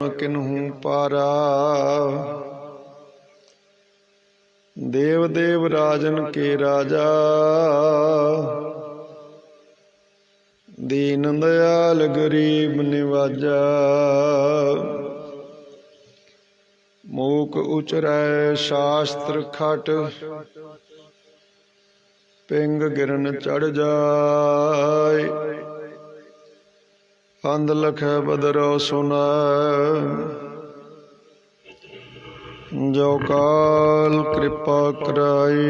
किन्हू पारा। देव देव राजन के राजा, दीन दयाल गरीब निवाजा। मूक उचरै शास्त्र खट, पिंग गिरन चढ़ जाय। अंध लखै बदरो सुनाय, जो काल कृपा कराई।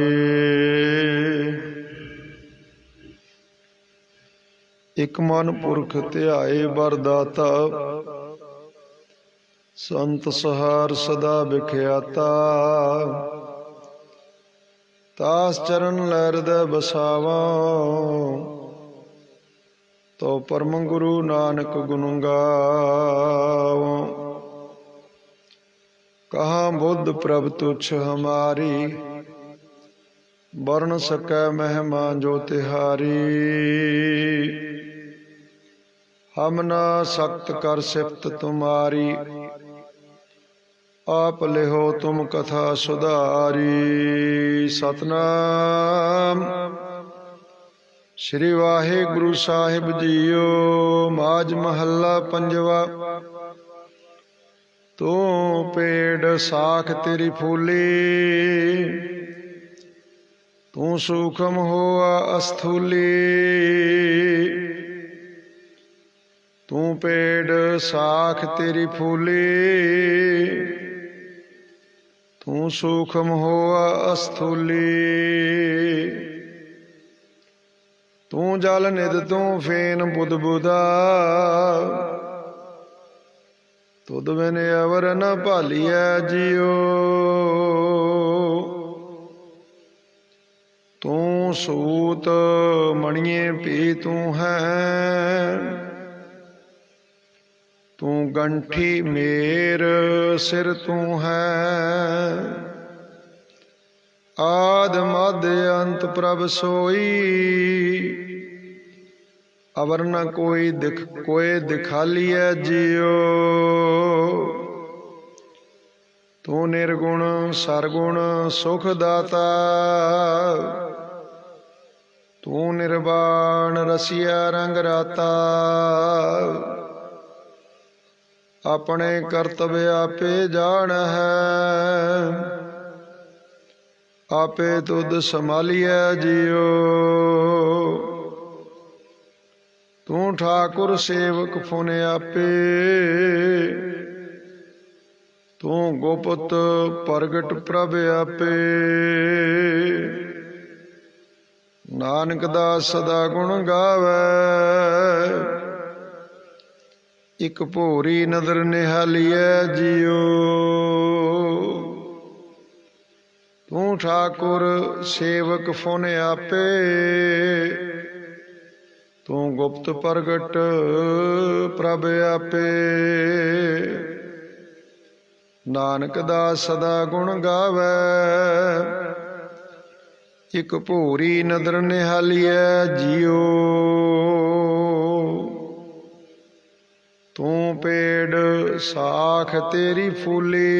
इक मन पुरख ध्याए वरदाता, संत सहार सदा विख्याता। तास चरण लै हृदय बसावा, तो परम गुरु नानक गुण गावो। कहाँ बुद्ध प्रभ तुच्छ हमारी, वर्ण सकै महिमा जो तिहारी। हम ना सख्त कर सिफत तुम्हारी, आप लिहो तुम कथा सुधारी। सतनाम श्री वाहिगुरु साहिब जीओ। माज महला पंजवा। तू पेड़ साख तेरी फूली, तू सूखम होआ अस्थूली। तू पेड़ साख तेरी फूली, तू सूखम होआ अस्थूली। तू जल निध तू फेन बुध बुधा, तुद बिन अवर न भालिया जियो। तू सूत मणिए भी तू है, तू गंठी मेर सिर तू है। आद मध्य अंत प्रभ सोई, अवर न कोई दिखालिया जियो। तू निर्गुण सरगुण सुख दाता, तू निर्वाण रसिया रंग राता। अपने कर्तव्य आपे जान है, आपे तुद संभालिया जियो। तू ठाकुर सेवक फुन आपे, तू गोपत प्रगट प्रभ आपे। नानक दास सदा गुण गावै, इक भोरी नदर निहालिया जियो। तू ठाकुर सेवक फुन आपे, तू गुप्त प्रगट प्रभ आपे। नानक दास सदा गुण गावै, इक भोरी नदर निहालिया जियो। तू पेड़ साख तेरी फूली,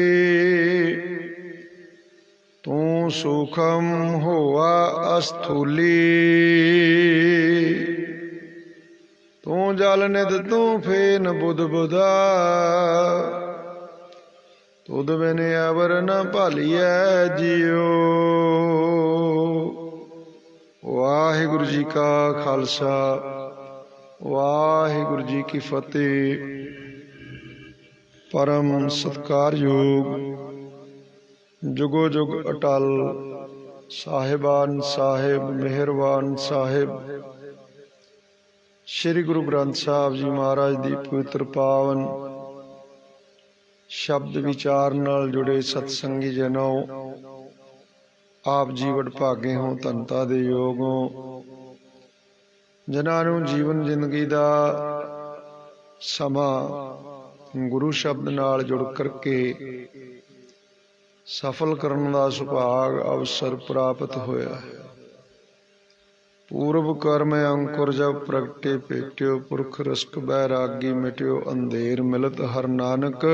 तू सूखम होआ अस्थूली। तू जल निध तू फेन बुध बुधा, तुद बिन अवर न भालिया जियो। वाहिगुरु जी का खालसा, वाहिगुरु जी की फतेह। परम सत्कारयोग जुगो जुग अटल साहिबान साहिब मेहरबान साहिब श्री गुरु ग्रंथ साहब जी महाराज दी पवित्र पावन शब्द विचार नाल जुड़े सत्संगी जनो, आप जी वडभागे हो, धनता दे योग हो, जिन्हां नूं जीवन जिंदगी दा समा गुरु शब्द नाल जुड़ करके सफल करन दा सुभाग अवसर प्राप्त होया है। पूर्व कर्म अंकुर जब प्रगटे पेट्यो, पुरख रसक बैरागी मिट्यो, अंधेर मिलत हर नानक,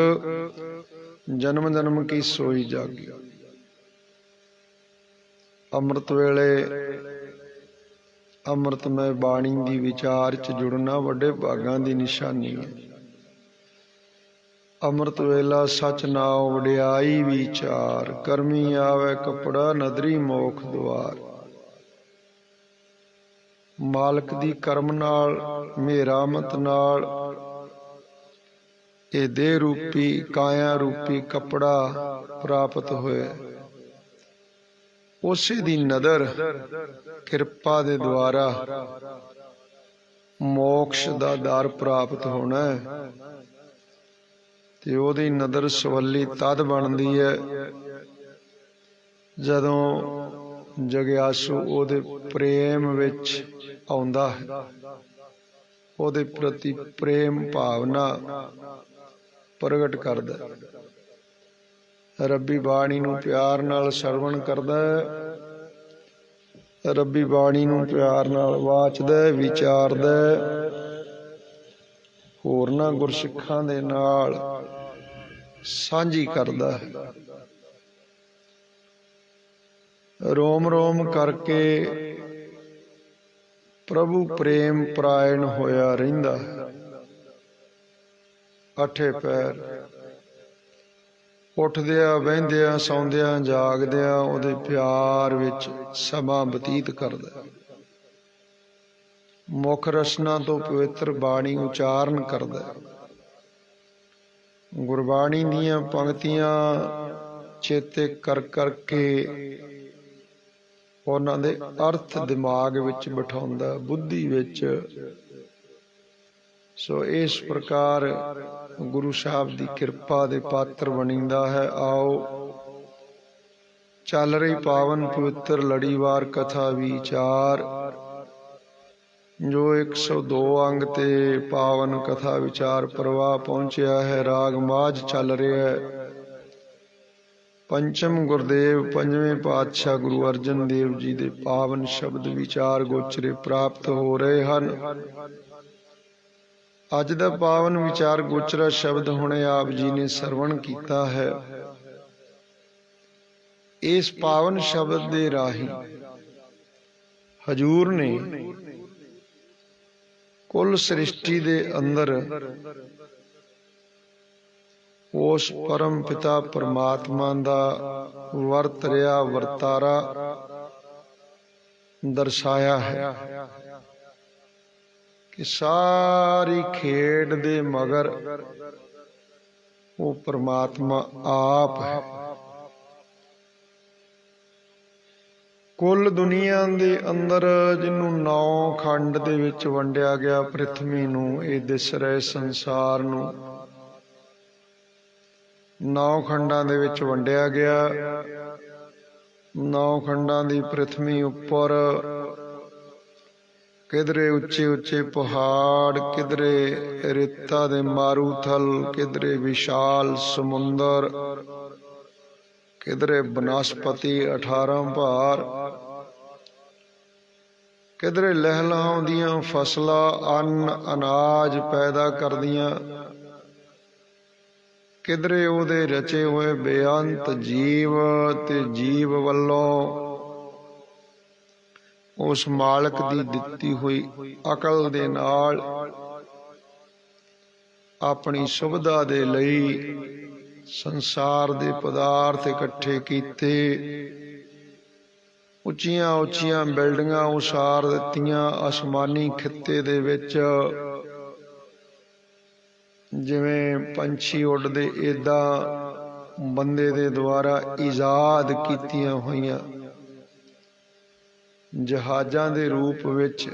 जन्म जन्म की सोई जागी। ਅੰਮ੍ਰਿਤ ਵੇਲੇ ਅੰਮ੍ਰਿਤਮय ਬਾਣੀ ਦੀ ਵਿਚਾਰ 'ਚ ਜੁੜਨਾ ਵੱਡੇ ਭਾਗਾਂ ਦੀ ਨਿਸ਼ਾਨੀ ਹੈ। ਅੰਮ੍ਰਿਤ ਵੇਲਾ ਸਚ ਨਾਉ ਵਡਿਆਈ ਵਿਚਾਰ, ਕਰਮੀ ਆਵੇ ਕਪੜਾ ਨਦਰੀ ਮੋਖ ਦੁਆਰ। ਮਾਲਕ ਦੀ ਕਰਮ ਨਾਲ, ਮੇਰਾਮਤ ਨਾਲ ਇਹ ਦੇਹ ਰੂਪੀ ਕਾਇਆ ਰੂਪੀ ਕਪੜਾ ਪ੍ਰਾਪਤ ਹੋਇਆ। ਉਸੇ ਦੀ ਨਦਰ ਕਿਰਪਾ ਦੇ ਦੁਆਰਾ ਮੋਕਸ਼ ਦਾ ਦਰ ਪ੍ਰਾਪਤ ਹੋਣਾ ਹੈ। ਤੇ ਉਹਦੀ ਨਦਰ ਸਵੱਲੀ ਤਦ ਬਣਦੀ ਹੈ ਜਦੋਂ ਜਗਿਆਸੂ ਉਹਦੇ ਪ੍ਰੇਮ ਵਿੱਚ ਆਉਂਦਾ ਹੈ, ਉਹਦੇ ਪ੍ਰਤੀ ਪ੍ਰੇਮ ਭਾਵਨਾ ਪ੍ਰਗਟ ਕਰਦਾ, ਰੱਬੀ ਬਾਣੀ ਨੂੰ ਪਿਆਰ ਨਾਲ ਸਰਵਣ ਕਰਦਾ ਹੈ, ਰੱਬੀ ਬਾਣੀ ਨੂੰ ਪਿਆਰ ਨਾਲ ਵਾਚਦਾ, ਵਿਚਾਰਦਾ, ਹੋਰਨਾਂ ਗੁਰਸਿੱਖਾਂ ਦੇ ਨਾਲ ਸਾਂਝੀ ਕਰਦਾ ਹੈ। ਰੋਮ ਰੋਮ ਕਰਕੇ ਪ੍ਰਭੂ ਪ੍ਰੇਮ ਪਰਾਇਣ ਹੋਇਆ ਰਹਿੰਦਾ ਹੈ। ਅੱਠੇ ਪੈਰ ਉੱਠਦਿਆਂ ਬਹਿੰਦਿਆਂ ਸੌਂਦਿਆਂ ਜਾਗਦਿਆਂ ਉਹਦੇ ਪਿਆਰ ਵਿੱਚ ਸਮਾਂ ਬਤੀਤ ਕਰਦਾ। ਮੁੱਖ ਰਸਨਾ ਤੋਂ ਪਵਿੱਤਰ ਬਾਣੀ ਉਚਾਰਨ ਕਰਦਾ। ਗੁਰਬਾਣੀ ਦੀਆਂ ਪੰਕਤੀਆਂ ਚੇਤੇ ਕਰ ਕਰਕੇ ਉਹਨਾਂ ਦੇ ਅਰਥ ਦਿਮਾਗ ਵਿੱਚ ਬਿਠਾਉਂਦਾ, ਬੁੱਧੀ ਵਿੱਚ। ਸੋ ਇਸ ਪ੍ਰਕਾਰ ਗੁਰੂ ਸਾਹਿਬ ਦੀ ਕਿਰਪਾ ਦੇ ਪਾਤਰ ਬਣੀਦਾ ਹੈ। ਆਓ ਚੱਲ ਰਹੀ ਪਾਵਨ ਪਵਿੱਤਰ ਲੜੀਵਾਰ ਕਥਾ ਵਿਚਾਰ, ਜੋ 102 ਅੰਗ ਤੇ ਪਾਵਨ ਕਥਾ ਵਿਚਾਰ ਪ੍ਰਵਾਹ ਪਹੁੰਚਿਆ ਹੈ। ਰਾਗ ਮਾਝ ਚੱਲ ਰਿਹਾ ਹੈ। ਪੰਚਮ ਗੁਰਦੇਵ ਪੰਜਵੇਂ ਪਾਤਸ਼ਾਹ ਗੁਰੂ ਅਰਜਨ ਦੇਵ ਜੀ ਦੇ ਪਾਵਨ ਸ਼ਬਦ ਵਿਚਾਰ ਗੋਚਰੇ ਪ੍ਰਾਪਤ ਹੋ ਰਹੇ ਹਨ। ਅੱਜ ਦਾ ਪਾਵਨ ਵਿਚਾਰ ਗੋਚਰਾ ਸ਼ਬਦ ਹੁਣੇ ਆਪ ਜੀ ਨੇ ਸਰਵਣ ਕੀਤਾ ਹੈ। ਇਸ ਪਾਵਨ ਸ਼ਬਦ ਦੇ ਰਾਹੀਂ ਹਜੂਰ ਨੇ ਕੁੱਲ ਸ੍ਰਿਸ਼ਟੀ ਦੇ ਅੰਦਰ ਉਸ ਪਰਮ ਪਿਤਾ ਪਰਮਾਤਮਾ ਦਾ ਵਰਤ ਰਿਹਾ ਵਰਤਾਰਾ ਦਰਸਾਇਆ ਹੈ ਕਿ ਸਾਰੀ ਖੇਡ ਦੇ ਮਗਰ ਉਹ ਪਰਮਾਤਮਾ ਆਪ ਹੈ। ਕੁੱਲ ਦੁਨੀਆ ਦੇ ਅੰਦਰ ਜਿਹਨੂੰ 9 ਖੰਡ ਦੇ ਵਿੱਚ ਵੰਡਿਆ ਗਿਆ, ਪ੍ਰਿਥਵੀ ਨੂੰ, ਇਹ ਦਿਸ ਰਹੇ ਸੰਸਾਰ ਨੂੰ 9 ਖੰਡਾਂ ਦੇ ਵਿੱਚ ਵੰਡਿਆ ਗਿਆ। 9 ਖੰਡਾਂ ਦੀ ਪ੍ਰਿਥਵੀ ਉੱਪਰ ਕਿਧਰੇ ਉੱਚੇ ਉੱਚੇ ਪਹਾੜ, ਕਿਧਰੇ ਰੇਤਾ ਦੇ ਮਾਰੂਥਲ, ਕਿਧਰੇ ਵਿਸ਼ਾਲ ਸਮੁੰਦਰ, ਕਿਧਰੇ ਬਨਸਪਤੀ 18 ਭਾਰ, ਕਿਧਰੇ ਲਹਿਲਾਉਂਦੀਆਂ ਫਸਲਾਂ ਅੰਨ ਅਨਾਜ ਪੈਦਾ ਕਰਦੀਆਂ, ਕਿਧਰੇ ਉਹਦੇ ਰਚੇ ਹੋਏ ਬੇਅੰਤ ਜੀਵ, ਤੇ ਜੀਵ ਵੱਲੋਂ ਉਸ ਮਾਲਕ ਦੀ ਦਿੱਤੀ ਹੋਈ ਅਕਲ ਦੇ ਨਾਲ ਆਪਣੀ ਸੁਵਿਧਾ ਦੇ ਲਈ ਸੰਸਾਰ ਦੇ ਪਦਾਰਥ ਇਕੱਠੇ ਕੀਤੇ, ਉੱਚੀਆਂ ਉੱਚੀਆਂ ਬਿਲਡਿੰਗਾਂ ਉਸਾਰ ਦਿੱਤੀਆਂ ਅਸਮਾਨੀ ਖਿੱਤੇ ਦੇ ਵਿੱਚ। ਜਿਵੇਂ ਪੰਛੀ ਉੱਡਦੇ, ਏਦਾਂ ਬੰਦੇ ਦੇ ਦੁਆਰਾ ਈਜਾਦ ਕੀਤੀਆਂ ਹੋਈਆਂ ਜਹਾਜ਼ਾਂ ਦੇ ਰੂਪ ਵਿੱਚ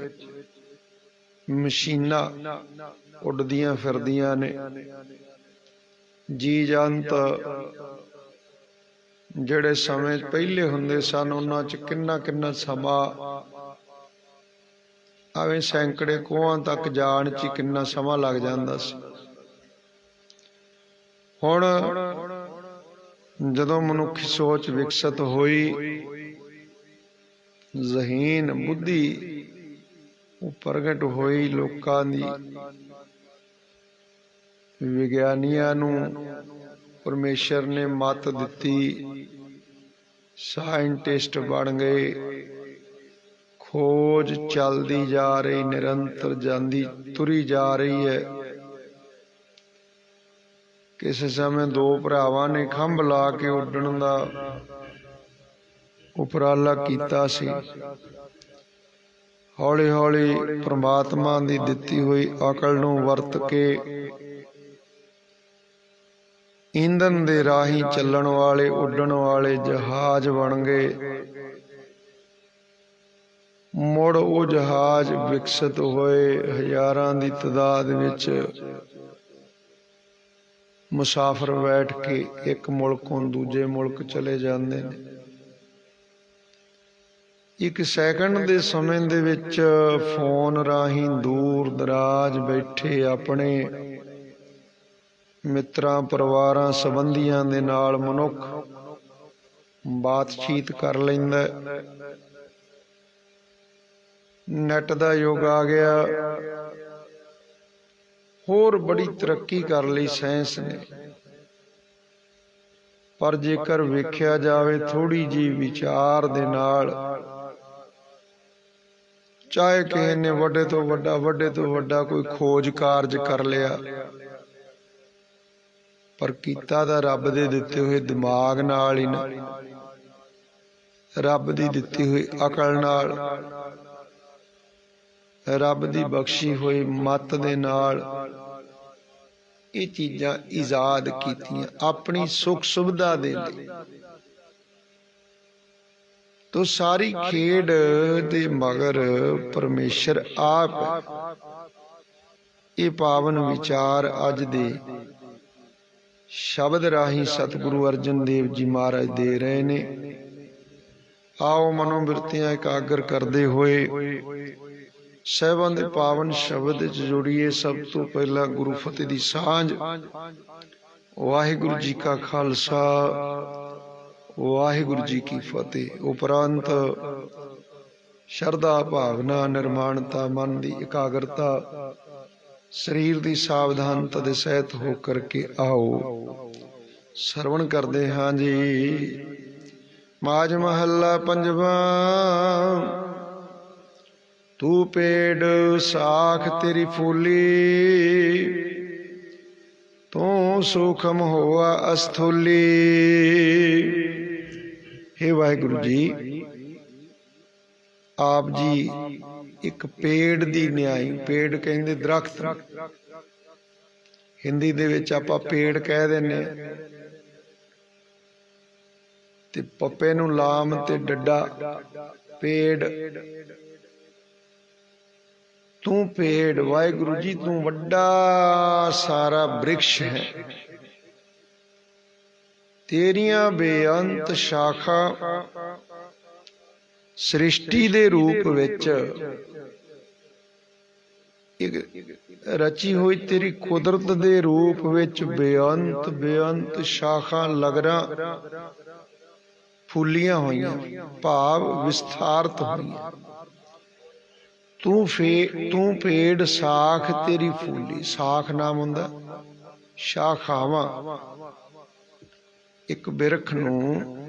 ਮਸ਼ੀਨਾਂ ਉੱਡਦੀਆਂ ਫਿਰਦੀਆਂ ਨੇ। ਜੀ ਜੰਤ ਜਿਹੜੇ ਸਮੇਂ ਪਹਿਲੇ ਹੁੰਦੇ ਸਨ, ਉਹਨਾਂ 'ਚ ਕਿੰਨਾ ਕਿੰਨਾ ਸਮਾਂ, ਐਵੇਂ ਸੈਂਕੜੇ ਕੋਹਾਂ ਤੱਕ ਜਾਣ 'ਚ ਕਿੰਨਾ ਸਮਾਂ ਲੱਗ ਜਾਂਦਾ ਸੀ। ਹੁਣ ਜਦੋਂ ਮਨੁੱਖੀ ਸੋਚ ਵਿਕਸਿਤ ਹੋਈ, ਜ਼ਹੀਨ ਬੁੱਧੀ ਉਹ ਪ੍ਰਗਟ ਹੋਈ ਲੋਕਾਂ ਦੀ। ਵਿਗਿਆਨੀਆਂ ਨੂੰ ਪਰਮੇਸ਼ਰ ਨੇ ਮੱਤ ਦਿੱਤੀ, ਸਾਇੰਟਿਸਟ ਬਣ ਗਏ। ਖੋਜ ਚੱਲਦੀ ਜਾ ਰਹੀ, ਨਿਰੰਤਰ ਜਾਂਦੀ ਤੁਰੀ ਜਾ ਰਹੀ ਹੈ। ਕਿਸੇ ਸਮੇਂ ਦੋ ਭਰਾਵਾਂ ਨੇ ਖੰਭ ਲਾ ਕੇ ਉੱਡਣ ਦਾ ਉਪਰਾਲਾ ਕੀਤਾ ਸੀ। ਹੌਲੀ ਹੌਲੀ ਪ੍ਰਮਾਤਮਾ ਦੀ ਦਿੱਤੀ ਹੋਈ ਅਕਲ ਨੂੰ ਵਰਤ ਕੇ ਈਂਧਨ ਦੇ ਰਾਹੀਂ ਚੱਲਣ ਵਾਲੇ ਉੱਡਣ ਵਾਲੇ ਜਹਾਜ਼ ਬਣ ਗਏ। ਮੁੜ ਉਹ ਜਹਾਜ਼ ਵਿਕਸਿਤ ਹੋਏ, ਹਜ਼ਾਰਾਂ ਦੀ ਤਾਦਾਦ ਵਿੱਚ ਮੁਸਾਫਰ ਬੈਠ ਕੇ ਇੱਕ ਮੁਲਕੋਂ ਦੂਜੇ ਮੁਲਕ ਚਲੇ ਜਾਂਦੇ ਨੇ। ਇੱਕ ਸੈਕਿੰਡ ਦੇ ਸਮੇਂ ਦੇ ਵਿੱਚ ਫੋਨ ਰਾਹੀਂ ਦੂਰ ਦਰਾਜ ਬੈਠੇ ਆਪਣੇ ਮਿੱਤਰਾਂ, ਪਰਿਵਾਰਾਂ, ਸੰਬੰਧੀਆਂ ਦੇ ਨਾਲ ਮਨੁੱਖ ਬਾਤਚੀਤ ਕਰ ਲੈਂਦਾ। ਨੈਟ ਦਾ ਯੁੱਗ ਆ ਗਿਆ। ਹੋਰ ਬੜੀ ਤਰੱਕੀ ਕਰ ਲਈ ਸਾਇੰਸ ਨੇ, ਪਰ ਜੇਕਰ ਵੇਖਿਆ ਜਾਵੇ ਥੋੜੀ ਜਿਹੀ ਵਿਚਾਰ ਦੇ ਨਾਲ, ਚਾਹੇ ਕਿਸੇ ਨੇ ਵੱਡੇ ਤੋਂ ਵੱਡਾ ਕੋਈ ਖੋਜ ਕਾਰਜ ਕਰ ਲਿਆ, ਪਰ ਕੀਤਾ ਤਾਂ ਰੱਬ ਦੇ ਦਿੱਤੇ ਹੋਏ ਦਿਮਾਗ ਨਾਲ ਹੀ ਨਾ, ਰੱਬ ਦੀ ਦਿੱਤੀ ਹੋਈ ਅਕਲ ਨਾਲ, ਰੱਬ ਦੀ ਬਖਸ਼ੀ ਹੋਈ ਮੱਤ ਦੇ ਨਾਲ ਇਹ ਚੀਜ਼ਾਂ ਈਜਾਦ ਕੀਤੀਆਂ ਆਪਣੀ ਸੁੱਖ ਸੁਵਿਧਾ ਦੇ ਲਈ। ਤੋ ਸਾਰੀ ਖੇਡ ਦੇ ਮਗਰ ਪਰਮੇਸ਼ਰ ਆਪ। ਇਹ ਪਾਵਨ ਵਿਚਾਰ ਅੱਜ ਦੇ ਸ਼ਬਦ ਰਾਹੀਂ ਸਤਿਗੁਰੂ ਅਰਜਨ ਦੇਵ ਜੀ ਮਹਾਰਾਜ ਦੇ ਰਹੇ ਨੇ। ਆਓ ਮਨੋਬਿਰਤੀਆਂ ਇਕਾਗਰ ਕਰਦੇ ਹੋਏ ਸਾਹਿਬਾਂ ਦੇ ਪਾਵਨ ਸ਼ਬਦ ਵਿੱਚ ਜੁੜੀਏ। ਸਭ ਤੋਂ ਪਹਿਲਾਂ ਗੁਰੂ ਫਤਿਹ ਦੀ ਸਾਂਝ। ਵਾਹਿਗੁਰੂ ਜੀ ਕਾ ਖਾਲਸਾ, ਵਾਹਿਗੁਰੂ ਜੀ ਕੀ ਫਤਿਹ। ਉਪਰੰਤ ਸ਼ਰਧਾ ਭਾਵਨਾ, ਨਿਰਮਾਣਤਾ, ਮਨ ਦੀ ਇਕਾਗਰਤਾ, ਸਰੀਰ ਦੀ ਸਾਵਧਾਨਤਾ ਦੇ ਸਹਿਤ ਹੋ ਕਰਕੇ ਆਓ ਸਰਵਣ ਕਰਦੇ ਹਾਂ ਜੀ। ਮਾਝ ਮਹੱਲਾ ਪੰਜਵਾਂ। ਤੂੰ ਪੇੜ ਸਾਖ ਤੇਰੀ ਫੂਲੀ, ਤੂੰ ਸੂਖਮ ਹੋਆ ਅਸਥੂਲੀ। ਹੇ ਵਾਹਿਗੁਰੂ ਜੀ, ਆਪ ਜੀ ਇੱਕ ਪੇੜ ਦੀ ਨਿਆਈ, ਪੇੜ ਕਹਿੰਦੇ ਦਰਖਤ, ਹਿੰਦੀ ਦੇ ਵਿੱਚ ਆਪਾਂ ਪੇੜ ਕਹਿ ਦਿੰਦੇ ਹਾਂ, ਤੇ ਪੱਪੇ ਨੂੰ ਲਾਮ ਤੇ ਡੱਡਾ ਪੇੜ। ਤੂੰ ਪੇੜ ਵਾਹਿਗੁਰੂ ਜੀ, ਤੂੰ ਵੱਡਾ ਸਾਰਾ ਬ੍ਰਿਕਸ਼ ਹੈ। ਤੇਰੀਆਂ ਬੇਅੰਤ ਸ਼ਾਖਾ ਸ੍ਰਿਸ਼ਟੀ ਦੇ ਰੂਪ ਵਿੱਚ ਰਚੀ ਹੋਈ ਤੇਰੀ ਕੁਦਰਤ ਦੇ ਰੂਪ ਵਿੱਚ ਬੇਅੰਤ ਸ਼ਾਖਾ ਲਗਰਾਂ ਫੁੱਲੀਆਂ ਹੋਈਆਂ, ਭਾਵ ਵਿਸਥਾਰਤ ਹੋਈਆਂ। ਤੂੰ ਪੇੜ ਸਾਖ ਤੇਰੀ ਫੂਲੀ। ਸਾਖ ਨਾਮ ਹੁੰਦਾ ਸ਼ਾਖਾਵਾਂ। ਇੱਕ ਬਿਰਖ ਨੂੰ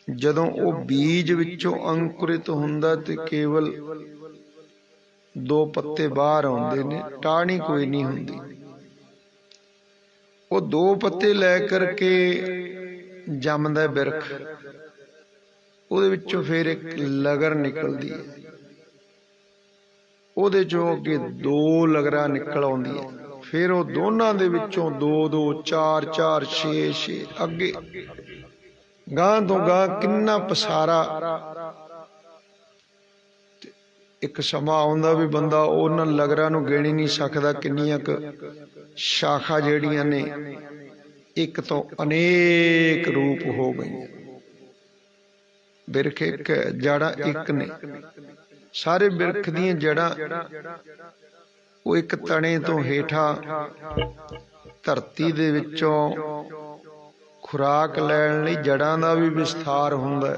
ਜਦੋਂ ਉਹ ਬੀਜ ਵਿੱਚੋਂ ਅੰਕੁਰਿਤ ਹੁੰਦਾ ਤੇ ਕੇਵਲ ਦੋ ਪੱਤੇ ਬਾਹਰ ਆਉਂਦੇ ਨੇ, ਟਾਹਣੀ ਕੋਈ ਨਹੀਂ ਹੁੰਦੀ। ਉਹ ਦੋ ਪੱਤੇ ਲੈ ਕਰਕੇ ਜੰਮਦਾ ਬਿਰਖ, ਉਹਦੇ ਵਿੱਚੋਂ ਫਿਰ ਇੱਕ ਲਗਰ ਨਿਕਲਦੀ ਹੈ, ਉਹਦੇ ਚੋਂ ਅੱਗੇ ਦੋ ਲਗਰਾਂ ਨਿਕਲ ਆਉਂਦੀਆਂ, ਫਿਰ ਉਹ ਦੋਨਾਂ ਦੇ ਵਿੱਚੋਂ ਦੋ ਦੋ, ਚਾਰ ਚਾਰ, ਛੇ ਛੇ, ਅੱਗੇ ਗਾਂ ਤੋਂ ਗਾਂ ਕਿੰਨਾ ਪਸਾਰਾ। ਇੱਕ ਸਮਾਂ ਆਉਂਦਾ ਵੀ ਬੰਦਾ ਉਹਨਾਂ ਲਗਰਾਂ ਨੂੰ ਗਿਣ ਹੀ ਨਹੀਂ ਸਕਦਾ, ਕਿੰਨੀਆਂ ਕੁ ਸ਼ਾਖਾ ਜਿਹੜੀਆਂ ਨੇ ਇੱਕ ਤੋਂ ਅਨੇਕ ਰੂਪ ਹੋ ਗਈਆਂ। ਬਿਰਖ ਇੱਕ, ਜੜਾਂ ਇੱਕ ਨੇ। ਸਾਰੇ ਬਿਰਖ ਦੀਆਂ ਜੜਾਂ ਉਹ ਇੱਕ ਤਣੇ ਤੋਂ ਹੇਠਾਂ ਧਰਤੀ ਦੇ ਵਿੱਚੋਂ ਖੁਰਾਕ ਲੈਣ ਲਈ ਜੜਾਂ ਦਾ ਵੀ ਵਿਸਥਾਰ ਹੁੰਦਾ।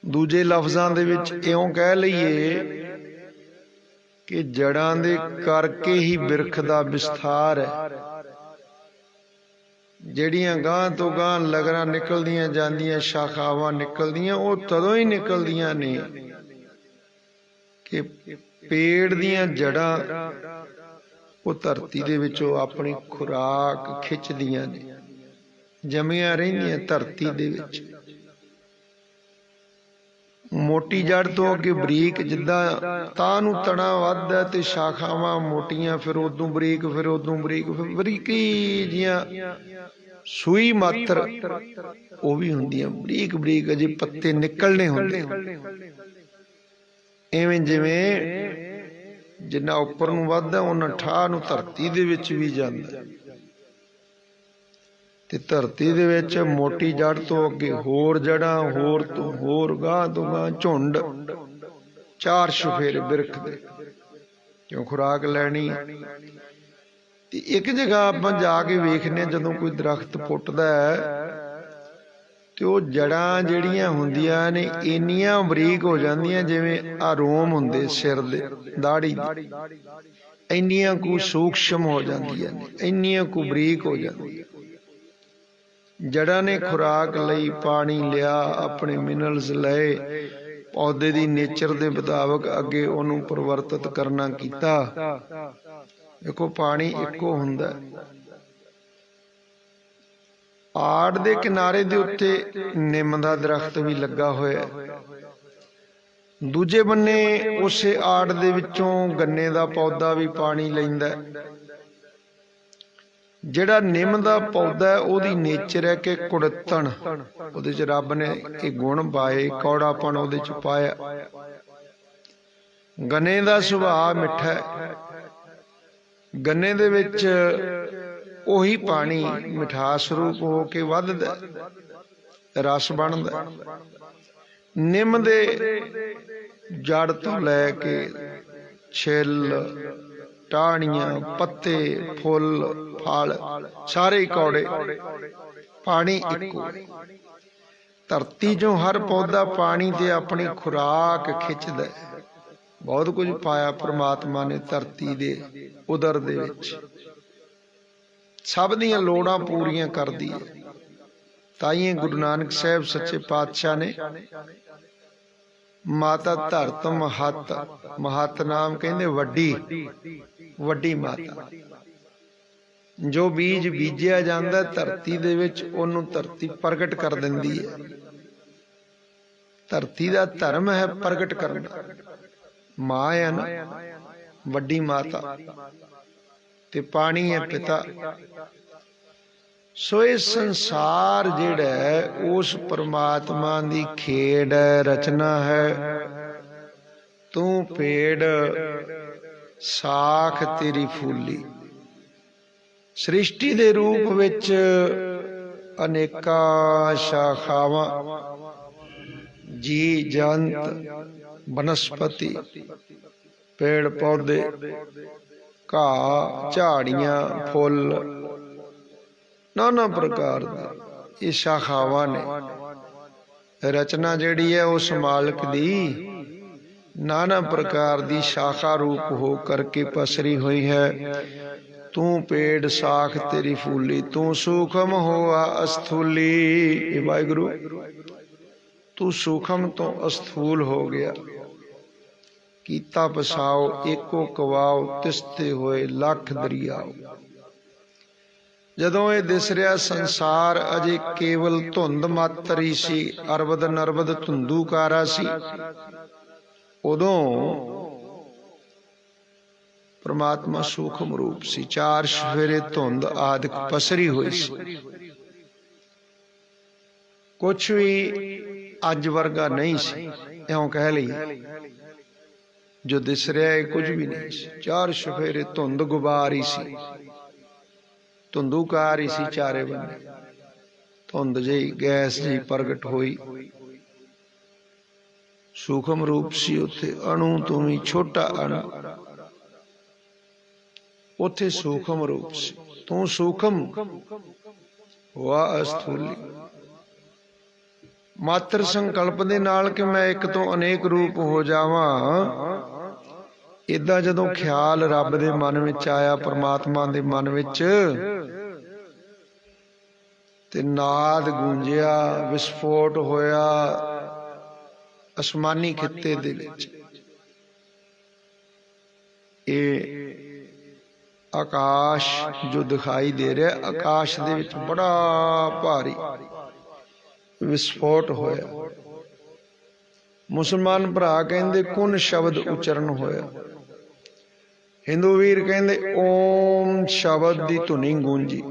दूजे लफ्जां दे विच इउं कह लईए कि जड़ां दे करके ही बिरख दा विस्तार है। ਜਿਹੜੀਆਂ ਗਾਂਹ ਤੋਂ ਗਾਂਹ ਲਗਰਾਂ ਨਿਕਲਦੀਆਂ ਜਾਂਦੀਆਂ, ਸ਼ਾਖਾਵਾਂ ਨਿਕਲਦੀਆਂ, ਉਹ ਤਦੋਂ ਹੀ ਨਿਕਲਦੀਆਂ ਨੇ ਕਿ ਪੇੜ ਦੀਆਂ ਜੜਾਂ ਉਹ ਧਰਤੀ ਦੇ ਵਿੱਚੋਂ ਆਪਣੀ ਖੁਰਾਕ ਖਿੱਚਦੀਆਂ ਨੇ, ਜੰਮੀਆਂ ਰਹਿੰਦੀਆਂ ਧਰਤੀ ਦੇ ਵਿੱਚ। ਮੋਟੀ ਜੜ ਤੋਂ ਅੱਗੇ ਬਰੀਕ, ਜਿੱਦਾਂ ਤਾਂ ਨੂੰ ਤਣਾ ਵੱਧਦਾ ਤੇ ਸ਼ਾਖਾਵਾਂ ਮੋਟੀਆਂ, ਫਿਰ ਉਦੋਂ ਬਰੀਕ, ਫਿਰ ਉਦੋਂ ਬਰੀਕ, ਫਿਰ ਬਰੀਕੀ ਜੀਆਂ ਸੂਈ ਮਾਤਰ ਉਹ ਵੀ ਹੁੰਦੀਆਂ, ਬਰੀਕ ਬਰੀਕ ਅਜੇ ਪੱਤੇ ਨਿਕਲਣੇ ਹੁੰਦੇ। ਇਵੇਂ ਜਿਵੇਂ ਜਿੰਨਾ ਉੱਪਰ ਨੂੰ ਵੱਧਦਾ ਉਹਨਾਂ ਠਾਹ ਨੂੰ ਧਰਤੀ ਦੇ ਵਿੱਚ ਵੀ ਜਾਂਦਾ, ਤੇ ਧਰਤੀ ਦੇ ਵਿੱਚ ਮੋਟੀ ਜੜ ਤੋਂ ਅੱਗੇ ਹੋਰ ਜੜਾਂ, ਹੋਰ ਤੋਂ ਹੋਰ, ਗਾਂਹ ਤੋਂ ਗਾਂਹ ਝੁੰਡ, 4 ਚੁਫੇਰੇ ਬਿਰਖ ਦੇ, ਕਿਉਂ ਖੁਰਾਕ ਲੈਣੀ। ਤੇ ਇੱਕ ਜਗ੍ਹਾ ਆਪਾਂ ਜਾ ਕੇ ਵੇਖਦੇ ਹਾਂ, ਜਦੋਂ ਕੋਈ ਦਰਖਤ ਪੁੱਟਦਾ ਹੈ ਤੇ ਉਹ ਜੜਾਂ ਜਿਹੜੀਆਂ ਹੁੰਦੀਆਂ ਨੇ ਇੰਨੀਆਂ ਬਰੀਕ ਹੋ ਜਾਂਦੀਆਂ ਜਿਵੇਂ ਆ ਰੋਮ ਹੁੰਦੇ ਸਿਰ ਦੇ, ਦਾੜੀ ਦੇ, ਇੰਨੀਆਂ ਕੁ ਸੂਖਸ਼ਮ ਹੋ ਜਾਂਦੀਆਂ ਨੇ, ਇੰਨੀਆਂ ਕੁ ਬਰੀਕ ਹੋ ਜਾਂਦੀਆਂ। ਜੜਾਂ ਨੇ ਖੁਰਾਕ ਲਈ ਪਾਣੀ ਲਿਆ, ਆਪਣੇ ਮਿਨਰਲਸ ਲਏ, ਪੌਦੇ ਦੀ ਨੇਚਰ ਦੇ ਮੁਤਾਬਕ ਅੱਗੇ ਉਹਨੂੰ ਪਰਿਵਰਤਿਤ ਕਰਨਾ ਕੀਤਾ। ਦੇਖੋ ਪਾਣੀ ਇੱਕੋ ਹੁੰਦਾ। ਆੜ ਦੇ ਕਿਨਾਰੇ ਦੇ ਉੱਤੇ ਨਿੰਮ ਦਾ ਦਰਖਤ ਵੀ ਲੱਗਾ ਹੋਇਆ, ਦੂਜੇ ਬੰਨੇ ਉਸੇ ਆੜ ਦੇ ਵਿੱਚੋਂ ਗੰਨੇ ਦਾ ਪੌਦਾ ਵੀ ਪਾਣੀ ਲੈਂਦਾ। ਜਿਹੜਾ ਨਿੰਮ ਦਾ ਪੌਦਾ ਉਹਦੀ ਨੇਚਰ ਹੈ ਕਿ ਕੁੜੱਤਣ, ਉਹਦੇ ਚ ਰੱਬ ਨੇ ਇਹ ਗੁਣ ਪਾਏ, ਕੌੜਾਪਣ ਉਹਦੇ ਚ ਪਾਇਆ। ਗੰਨੇ ਦਾ ਸੁਭਾਅ ਮਿੱਠਾ ਹੈ, ਗੰਨੇ ਦੇ ਵਿੱਚ ਉਹੀ ਪਾਣੀ ਮਿਠਾਸ ਰੂਪ ਹੋ ਕੇ ਵੱਧਦਾ, ਰਸ ਬਣਦਾ। ਨਿੰਮ ਦੇ ਜੜ ਤੋਂ ਲੈ ਕੇ ਛਿੱਲ, ਟਾਹਣੀਆਂ, ਪੱਤੇ, ਫੁੱਲ, ਫਲ ਸਾਰੇ ਕੌੜੇ, ਪਾਣੀ ਇੱਕੋ। ਧਰਤੀ ਚੋਂ ਹਰ ਪੌਦਾ ਪਾਣੀ ਤੇ ਆਪਣੀ ਖੁਰਾਕ ਖਿੱਚਦਾ। ਬਹੁਤ ਕੁਝ ਪਾਇਆ ਪ੍ਰਮਾਤਮਾ ਨੇ ਧਰਤੀ ਦੇ ਉਦਰ ਦੇ ਵਿੱਚ, ਸਭ ਦੀਆਂ ਲੋੜਾਂ ਪੂਰੀਆਂ ਕਰਦੀ ਹੈ। ਤਾਈਂ ਗੁਰੂ ਨਾਨਕ ਸਾਹਿਬ ਸੱਚੇ ਪਾਤਸ਼ਾਹ ਨੇ ਮਾਤਾ ਧਰਤ ਮਹੱਤ, ਮਹੱਤ ਨਾਮ ਕਹਿੰਦੇ ਵੱਡੀ, ਵੱਡੀ ਮਾਤਾ। ਜੋ ਬੀਜ ਬੀਜਿਆ ਜਾਂਦਾ ਧਰਤੀ ਦੇ ਵਿੱਚ, ਉਹਨੂੰ ਧਰਤੀ ਪ੍ਰਗਟ ਕਰ ਦਿੰਦੀ ਹੈ। ਧਰਤੀ ਦਾ ਧਰਮ ਹੈ ਪ੍ਰਗਟ ਕਰਨਾ। ਮਾਂ ਹੈ ਨਾ ਵੱਡੀ ਮਾਤਾ, ਤੇ ਪਾਣੀ ਹੈ ਪਿਤਾ। ਸੋ ਇਹ ਸੰਸਾਰ ਜਿਹੜਾ ਹੈ ਉਸ ਪਰਮਾਤਮਾ ਦੀ ਖੇਡ ਹੈ, ਰਚਨਾ ਹੈ। ਤੂੰ ਪੇੜ ਸਾਖ ਤੇਰੀ ਫੂਲੀ। ਸ੍ਰਿਸ਼ਟੀ ਦੇ ਰੂਪ ਵਿੱਚ ਅਨੇਕਾਂ ਸ਼ਾਖਾਵਾਂ, ਜੀ ਜੰਤ, ਬਨਸਪਤੀ, ਪੇੜ ਪੌਦੇ, ਘਾਹ, ਝਾੜੀਆਂ, ਫੁੱਲ, ਨਾਨਾ ਪ੍ਰਕਾਰ ਦੀ ਇਹ ਸ਼ਾਖਾਵਾਂ ਨੇ। ਰਚਨਾ ਜਿਹੜੀ ਹੈ ਉਸ ਮਾਲਕ ਦੀ ਨਾਨਾ ਪ੍ਰਕਾਰ ਦੀ ਸ਼ਾਖਾ ਰੂਪ ਹੋ ਕਰਕੇ ਪਸਰੀ ਹੋਈ ਹੈ। ਤੂੰ ਪੇੜ ਸਾਖ ਤੇਰੀ ਫੂਲੀ, ਤੂੰ ਸੂਖਮ ਹੋਆ ਅਸਥੂਲੀ। ਇਹ ਵਾਹਿਗੁਰੂ ਤੂੰ ਸੂਖਮ ਤੋਂ ਅਸਥੂਲ ਹੋ ਗਿਆ। ਕੀਤਾ ਪਸਾਓ ਏਕੋ ਕਵਾਓ, ਤਿਸਤੇ ਹੋਏ ਲੱਖ ਦਰਿਆਓ। ਜਦੋਂ ਇਹ ਦਿਸ ਰਿਹਾ ਸੰਸਾਰ ਅਜੇ ਕੇਵਲ ਧੁੰਦ ਮਾਤਰ ਹੀ ਸੀ, ਅਰਬਦ ਨਰਬਦ ਧੁੰਦੂਕਾਰਾ ਸੀ, ਉਦੋਂ ਪ੍ਰਮਾਤਮਾ ਸੂਖਮ ਰੂਪ ਸੀ। 4 ਚੁਫੇਰੇ ਧੁੰਦ ਆਦਿਕ ਪਸਰੀ ਹੋਈ ਸੀ। ਕੁਛ ਵੀ ਅੱਜ ਵਰਗਾ ਨਹੀਂ ਸੀ, ਇਉਂ ਕਹਿ ਲਈ। ਜੋ ਦਿਸ ਰਿਹਾ ਹੈ ਕੁਝ ਵੀ ਨਹੀਂ ਸੀ। 4 ਚੁਫੇਰੇ ਧੁੰਦ ਗੁਬਾਰ ਹੀ ਸੀ, ਧੁੰਦੂਕਾਰ ਹੀ ਸੀ ਚਾਰੇ ਬੰਨੇ। ਧੁੰਦ ਜਿਹੀ, ਗੈਸ ਜਿਹੀ ਪ੍ਰਗਟ ਹੋਈ। ਸੂਖਮ ਰੂਪ ਸੀ ਉੱਥੇ। ਅਣੂ ਤੋਂ ਵੀ ਛੋਟਾ ਅਣੂ, ਉੱਥੇ ਸੂਖਮ ਰੂਪ ਸੀ। ਤੂੰ ਸੂਖਮ ਹੋਆ ਅਸਥੂਲੀ। ਮਾਤਰ ਸੰਕਲਪ ਦੇ ਨਾਲ ਕਿ ਮੈਂ ਇੱਕ ਤੋਂ ਅਨੇਕ ਰੂਪ ਹੋ ਜਾਵਾਂ, ਇਦਾਂ ਜਦੋਂ ਖਿਆਲ ਰੱਬ ਦੇ ਮਨ ਵਿੱਚ ਆਇਆ, ਪ੍ਰਮਾਤਮਾ ਦੇ ਮਨ ਵਿੱਚ, ਤੇ ਨਾਦ ਗੂੰਜਿਆ, ਵਿਸਫੋਟ ਹੋਇਆ ਅਸਮਾਨੀ ਖਿੱਤੇ ਦੇ ਵਿੱਚ। ਇਹ ਆਕਾਸ਼ ਜੋ ਦਿਖਾਈ ਦੇ ਰਿਹਾ, ਆਕਾਸ਼ ਦੇ ਵਿੱਚ ਬੜਾ ਭਾਰੀ ਵਿਸਫੋਟ ਹੋਇਆ। ਮੁਸਲਮਾਨ ਭਰਾ ਕਹਿੰਦੇ ਕੁਨ ਸ਼ਬਦ ਉਚਰਨ ਹੋਇਆ, ਹਿੰਦੂ ਵੀਰ ਕਹਿੰਦੇ ਓਮ ਸ਼ਬਦ ਦੀ ਧੁਨੀ ਗੂੰਜੀ।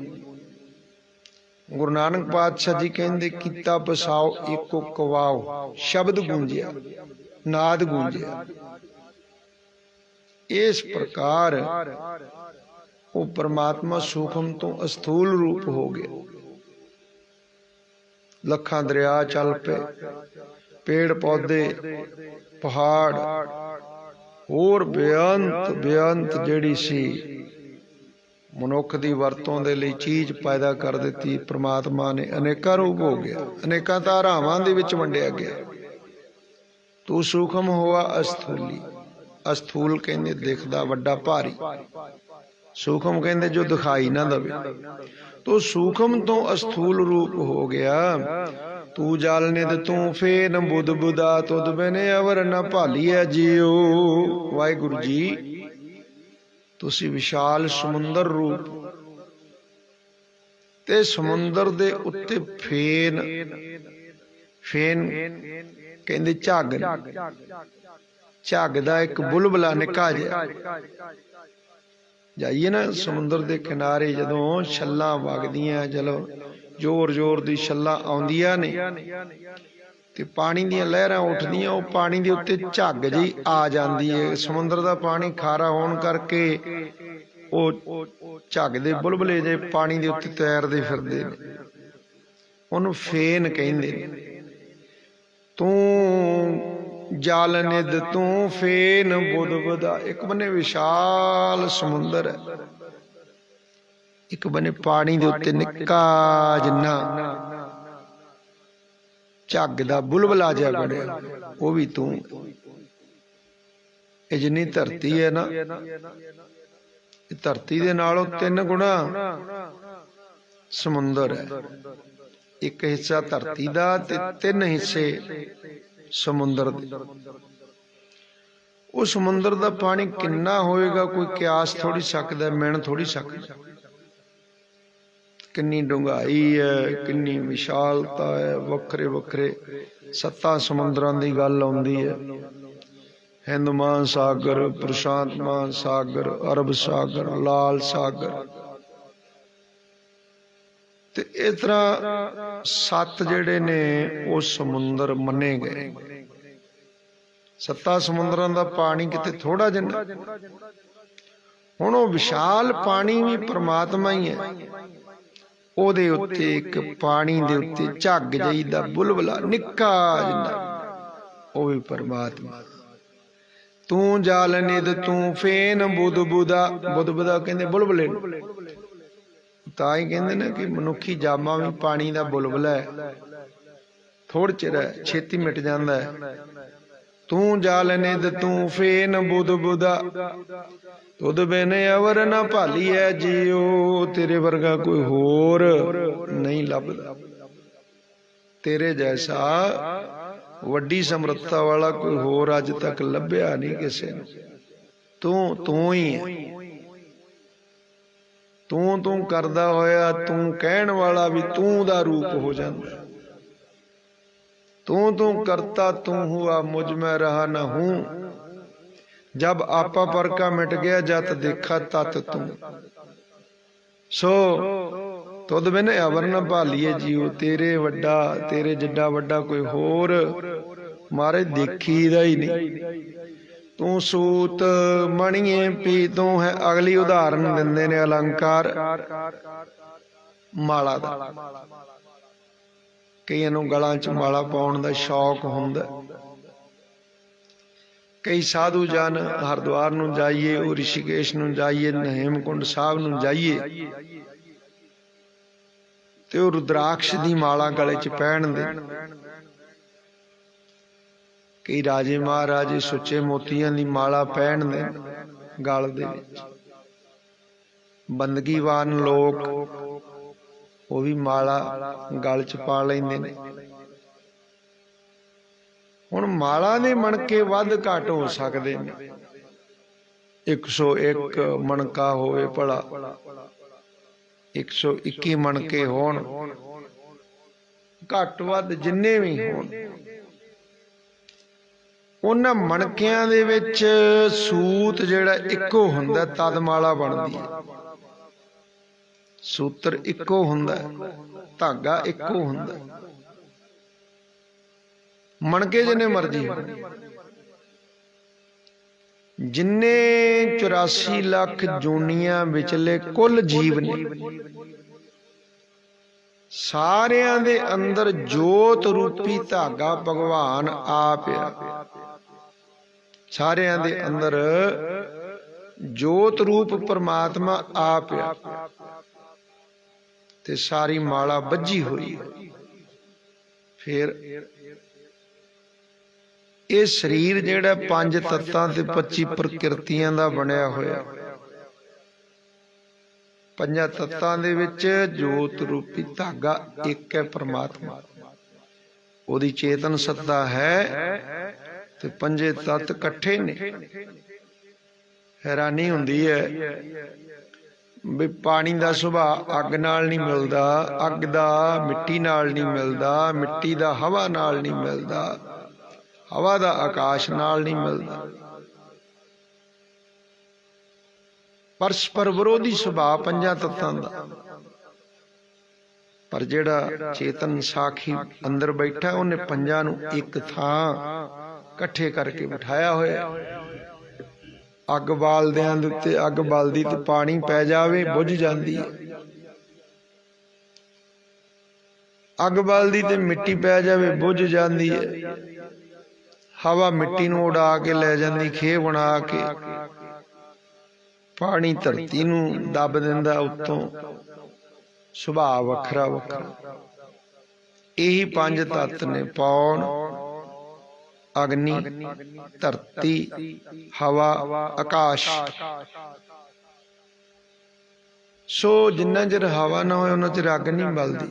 ਗੁਰੂ ਨਾਨਕ ਪਾਤਸ਼ਾਹ ਜੀ ਕਹਿੰਦੇ ਕੀਤਾ ਪਸਾਓ ਏਕੋ ਕਵਾਓ, ਸ਼ਬਦ ਗੂੰਜਿਆ, ਨਾਦ ਗੂੰਜਿਆ। ਇਸ ਪ੍ਰਕਾਰ ਉਹ ਪਰਮਾਤਮਾ ਸੂਖਮ ਤੋਂ ਅਸਥੂਲ ਰੂਪ ਹੋ ਗਿਆ। ਲੱਖਾਂ ਦਰਿਆ ਚੱਲ ਪਏ, ਪੇੜ ਪੌਦੇ, ਪਹਾੜ, ਹੋਰ ਬੇਅੰਤ ਜਿਹੜੀ ਸੀ ਮਨੁੱਖ ਦੀ ਵਰਤੋਂ ਦੇ ਲਈ ਚੀਜ਼ ਪੈਦਾ ਕਰ ਦਿੱਤੀ। ਪ੍ਰਮਾਤਮਾ ਨੇ ਅਨੇਕਾਂ ਰੂਪ ਹੋ ਗਿਆ, ਅਨੇਕਾਂ ਧਾਰਾਵਾਂ ਦੇ ਵਿੱਚ ਵੰਡਿਆ ਗਿਆ। ਤੂੰ ਸੂਖਮ ਹੋਆ ਅਸਥੂਲੀ। ਅਸਥੂਲ ਕਹਿੰਦੇ ਦਿਖਦਾ ਵੱਡਾ ਭਾਰੀ, ਸੂਖਮ ਕਹਿੰਦੇ ਜੋ ਦਿਖਾਈ ਨਾ ਦਵੇ। ਤੋ ਸੂਖਮ ਤੋਂ ਅਸਥੂਲ ਰੂਪ ਹੋ ਗਿਆ। ਤੂੰ ਜਲ ਨਿਦ ਤੂੰ ਫੇਨ ਬੁੱਧ ਬੁਦਾ, ਤੁਧ ਬਿਨ ਅਵਰ ਨ ਭਾਲੀਐ ਜੀਉ। ਵਾਹਿਗੁਰੂ ਜੀ, ਤੁਸੀਂ ਵਿਸ਼ਾਲ ਸਮੁੰਦਰ ਰੂਪ, ਤੇ ਸਮੁੰਦਰ ਦੇ ਉੱਤੇ ਫੇਨ ਕਹਿੰਦੇ ਝੱਗ, ਝੱਗ ਦਾ ਇੱਕ ਬੁਲਬੁਲਾ ਨਿੱਕਾ ਜਿਹਾ। ਜਾਈਏ ਨਾ ਸਮੁੰਦਰ ਦੇ ਕਿਨਾਰੇ, ਜਦੋਂ ਛੱਲਾਂ ਵਗਦੀਆਂ, ਚਲੋ ਜ਼ੋਰ ਜ਼ੋਰ ਦੀ ਛੱਲਾਂ ਆਉਂਦੀਆਂ ਨੇ ਤੇ ਪਾਣੀ ਦੀਆਂ ਲਹਿਰਾਂ ਉੱਠਦੀਆਂ, ਉਹ ਪਾਣੀ ਦੇ ਉੱਤੇ ਝੱਗ ਜਿਹੀ ਆ ਜਾਂਦੀ ਹੈ। ਸਮੁੰਦਰ ਦਾ ਪਾਣੀ ਖਾਰਾ ਹੋਣ ਕਰਕੇ ਉਹ ਝੱਗ ਦੇ ਬੁਲਬੁਲੇ ਜੇ ਪਾਣੀ ਦੇ ਉੱਤੇ ਤੈਰਦੇ ਫਿਰਦੇ ਨੇ, ਉਹਨੂੰ ਫੇਨ ਕਹਿੰਦੇ ਨੇ। ਤੂੰ ਜਲ ਨਿਦ ਤੂੰ ਫੇਨ ਬੁੱਧ ਬੁਦਾ। ਇੱਕ ਬੰਨੇ ਵਿਸ਼ਾਲ ਸਮੁੰਦਰ ਹੈ, ਇੱਕ ਬੰਨੇ ਪਾਣੀ ਦੇ ਉੱਤੇ ਨਿੱਕਾ ਜਿੰਨਾ ਝੱਗ ਦਾ ਬੁਲਬੁਲਾ ਜਿਹਾ ਬਣਿਆ, ਉਹ ਵੀ ਤੂੰ। ਇਹ ਜਿੰਨੀ ਧਰਤੀ ਹੈ ਨਾ, ਇਹ ਧਰਤੀ ਦੇ ਨਾਲੋਂ 3 ਗੁਣਾ ਸਮੁੰਦਰ ਹੈ। ਇੱਕ ਹਿੱਸਾ ਧਰਤੀ ਦਾ ਤੇ 3 ਹਿੱਸੇ ਸਮੁੰਦਰ ਦੇ। ਉਹ ਸਮੁੰਦਰ ਦਾ ਪਾਣੀ ਕਿੰਨਾ ਹੋਏਗਾ ਕੋਈ ਕਿਆਸ ਥੋੜੀ ਸਕਦਾ, ਮਿਣ ਥੋੜੀ ਸਕਦਾ। ਕਿੰਨੀ ਡੂੰਘਾਈ ਹੈ, ਕਿੰਨੀ ਵਿਸ਼ਾਲਤਾ ਹੈ, ਵੱਖਰੇ ਵੱਖਰੇ 7 ਸਮੁੰਦਰਾਂ ਦੀ ਗੱਲ ਆਉਂਦੀ ਹੈ। ਹਿੰਦ ਮਹਾਸਾਗਰ, ਪ੍ਰਸ਼ਾਂਤ ਮਹਾਸਾਗਰ, ਅਰਬ ਸਾਗਰ, ਲਾਲ ਸਾਗਰ, ਤੇ ਇਸ ਤਰ੍ਹਾਂ 7 ਜਿਹੜੇ ਨੇ ਉਹ ਸਮੁੰਦਰ ਮੰਨੇ ਗਏ। 7 ਸਮੁੰਦਰਾਂ ਦਾ ਪਾਣੀ ਕਿਤੇ ਥੋੜਾ ਜਿਹਾ। ਹੁਣ ਉਹ ਵਿਸ਼ਾਲ ਪਾਣੀ ਵੀ ਪ੍ਰਮਾਤਮਾ ਹੀ ਹੈ। ਉਹਦੇ ਉੱਤੇ ਇੱਕ ਪਾਣੀ ਦੇ ਉੱਤੇ ਝੱਗ ਜਿਹੀ ਦਾ ਬੁਲਬੁਲਾ ਨਿੱਕਾ ਜਿਹਾ, ਉਹ ਵੀ ਪਰਮਾਤਮਾ। ਤੂੰ ਜਲ ਨਿਦ ਤੂੰ ਫੇਨ ਬੁੱਧ ਬੁਦਾ। ਬੁੱਧ ਬੁਦਾ ਕਹਿੰਦੇ ਬੁਲਬੁਲੇ ਨੂੰ। ਤਾਂ ਹੀ ਕਹਿੰਦੇ ਨੇ ਕਿ ਮਨੁੱਖੀ ਜਾਮਾ ਵੀ ਪਾਣੀ ਦਾ ਬੁਲਬੁਲਾ ਹੈ, ਥੋੜ੍ਹਾ ਚਿਰ ਹੈ, ਛੇਤੀ ਮਿਟ ਜਾਂਦਾ ਹੈ। ਤੂੰ ਜਲ ਨਿਦ ਤੂੰ ਫੇਨ ਬੁੱਧ ਬੁਦਾ, ਤੁਧ ਬਿਨ ਅਵਰ ਨ ਭਾਲੀਐ ਜੀਉ। ਤੇਰੇ ਵਰਗਾ ਕੋਈ ਹੋਰ ਨਹੀਂ ਲੱਭਦਾ, ਤੇਰੇ ਜੈਸਾ ਵੱਡੀ ਸਮਰੱਥਾ ਵਾਲਾ ਕੋਈ ਹੋਰ ਅੱਜ ਤੱਕ ਲੱਭਿਆ ਨਹੀਂ ਕਿਸੇ ਨੂੰ। ਤੂੰ ਹੀ ਹੈ। ਤੂੰ ਕਰਦਾ ਹੋਇਆ, ਤੂੰ ਕਹਿਣ ਵਾਲਾ ਵੀ ਤੂੰ ਦਾ ਰੂਪ ਹੋ ਜਾਂਦਾ। ਤੂੰ ਕਰਤਾ ਤੂੰ ਹੁਆ, ਮੁਝ ਮੈਂ ਰਹਾ ਨਾ ਹੂੰ। ਜਬ ਆਪਾ ਪਰਕਾ ਮਿਟ ਗਿਆ, ਜਤ ਦੇਖਾ ਤਤ ਤੂੰ। ਸੋ ਤੁਧ ਬਿਨ ਅਵਰ ਨ ਭਾਲੀਏ ਜੀਉ। ਤੇਰੇ ਵੱਡਾ, ਤੇਰੇ ਜਿੱਡਾ ਵੱਡਾ ਕੋਈ ਹੋਰ ਮਾਰੇ ਦੇਖੀ ਦਾ ਹੀ ਨਹੀਂ। ਤੂੰ ਸੂਤ ਮਣੀਏ ਪੀ ਤੂੰ ਹੈ। ਅਗਲੀ ਉਦਾਹਰਨ ਦਿੰਦੇ ਨੇ ਅਲੰਕਾਰ ਮਾਲਾ ਦਾ। ਕਈਆਂ ਨੂੰ ਗਲਾਂ 'ਚ ਮਾਲਾ ਪਾਉਣ ਦਾ ਸ਼ੌਕ ਹੁੰਦਾ। ਕਈ ਸਾਧੂ ਜਨ ਹਰਿਦੁਆਰ ਨੂੰ ਜਾਈਏ, ਉਹ ਰਿਸ਼ੀਕੇਸ਼ ਨੂੰ ਜਾਈਏ, ਹੇਮਕੁੰਡ ਸਾਹਿਬ ਨੂੰ ਜਾਈਏ, ਤੇ ਉਹ ਰੁਦਰਾਕਸ਼ ਦੀ ਮਾਲਾ ਗਲੇ 'ਚ ਪਹਿਨਦੇ। कई राजे महाराजे सुच्चे मोतियां दी माला पहनदे गल दे विच। बंदगीवान लोग वो भी माला गल च पा लैंदे ने। हुण माला दे मणके वध घट हो सकदे ने। 101 मणका होवे भला 121 मणके होण, घट वध जिन्ने भी होण, उन्हां मणकियां दे विच सूत जिहड़ा इक्को हुंदा तद माला बनदी है। सूत्र इक्को हुंदा, धागा इक्को हुंदा। मणके जिन्ने मर्जी हो, जिन्ने 84 लाख जोनियां विचले कुल जीव ने, सारियां दे अंदर जोत रूपी धागा भगवान आप है। सारियां दे अंदर जोत रूप परमात्मा आप है ते सारी माला बज्जी हुई है। फिर ये शरीर जिहड़ा 5 तत्तां ते 25 प्रकृतियां दा बनिया होया। 5 तत्तां दे विच जोत रूपी धागा एक है परमात्मा, ओदी चेतन सत्ता है ते 5 तत्त इकट्ठे ने। हैरानी हुंदी है भी पानी दा सुभाव अग नाल नहीं मिलदा, अग दा मिट्टी नाल नहीं मिलदा, मिट्टी दा हवा नाल नहीं मिलदा, हवा दा आकाश नाल नहीं मिलदा। परस्पर विरोधी सुभाव 5 तत्तां दा। पर जिहड़ा चेतन साखी अंदर बैठा उन्हें 5 नूं एक थां इकट्ठे करके बिठाया होया। अग बालदियां दे उत्ते अग बलदी ते पानी पै जावे बुझ जांदी है। अग बलदी ते मिट्टी पै जावे बुझ जांदी है। हवा मिट्टी नूं उड़ा के लै जांदी खेह बना के। पानी धरती नूं दब दिंदा उत्तों। सुभाव वखरा वखरा। यही 5 तत्त ने पौन, अग्नि, धरती, हवा, आकाश। सो जिन्ना चिर हवा ना होए उन्ना चिर अग नहीं बलदी।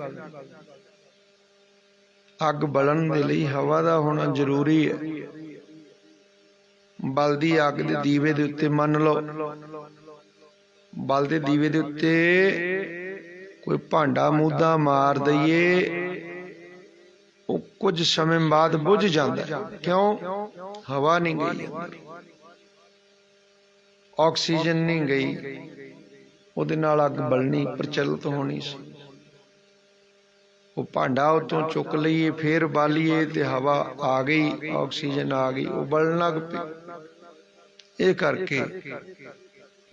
अग बलन दे लई हवा दा होना जरूरी है। बलदी अग दे दीवे दे उत्ते मन लो, बलदे दीवे दे उत्ते कोई भांडा मूदा मार दईए, कुछ समय बाद बुझ जाता है। क्यों? हवा नहीं गई, ऑक्सीजन नहीं गई, उहदे नाल अग बलनी प्रचलित होनी सी। वो भांडा उतों चुक लईए फिर बालीए ते हवा आ गई, ऑक्सीजन आ गई, वो बलन लग पई। इह करके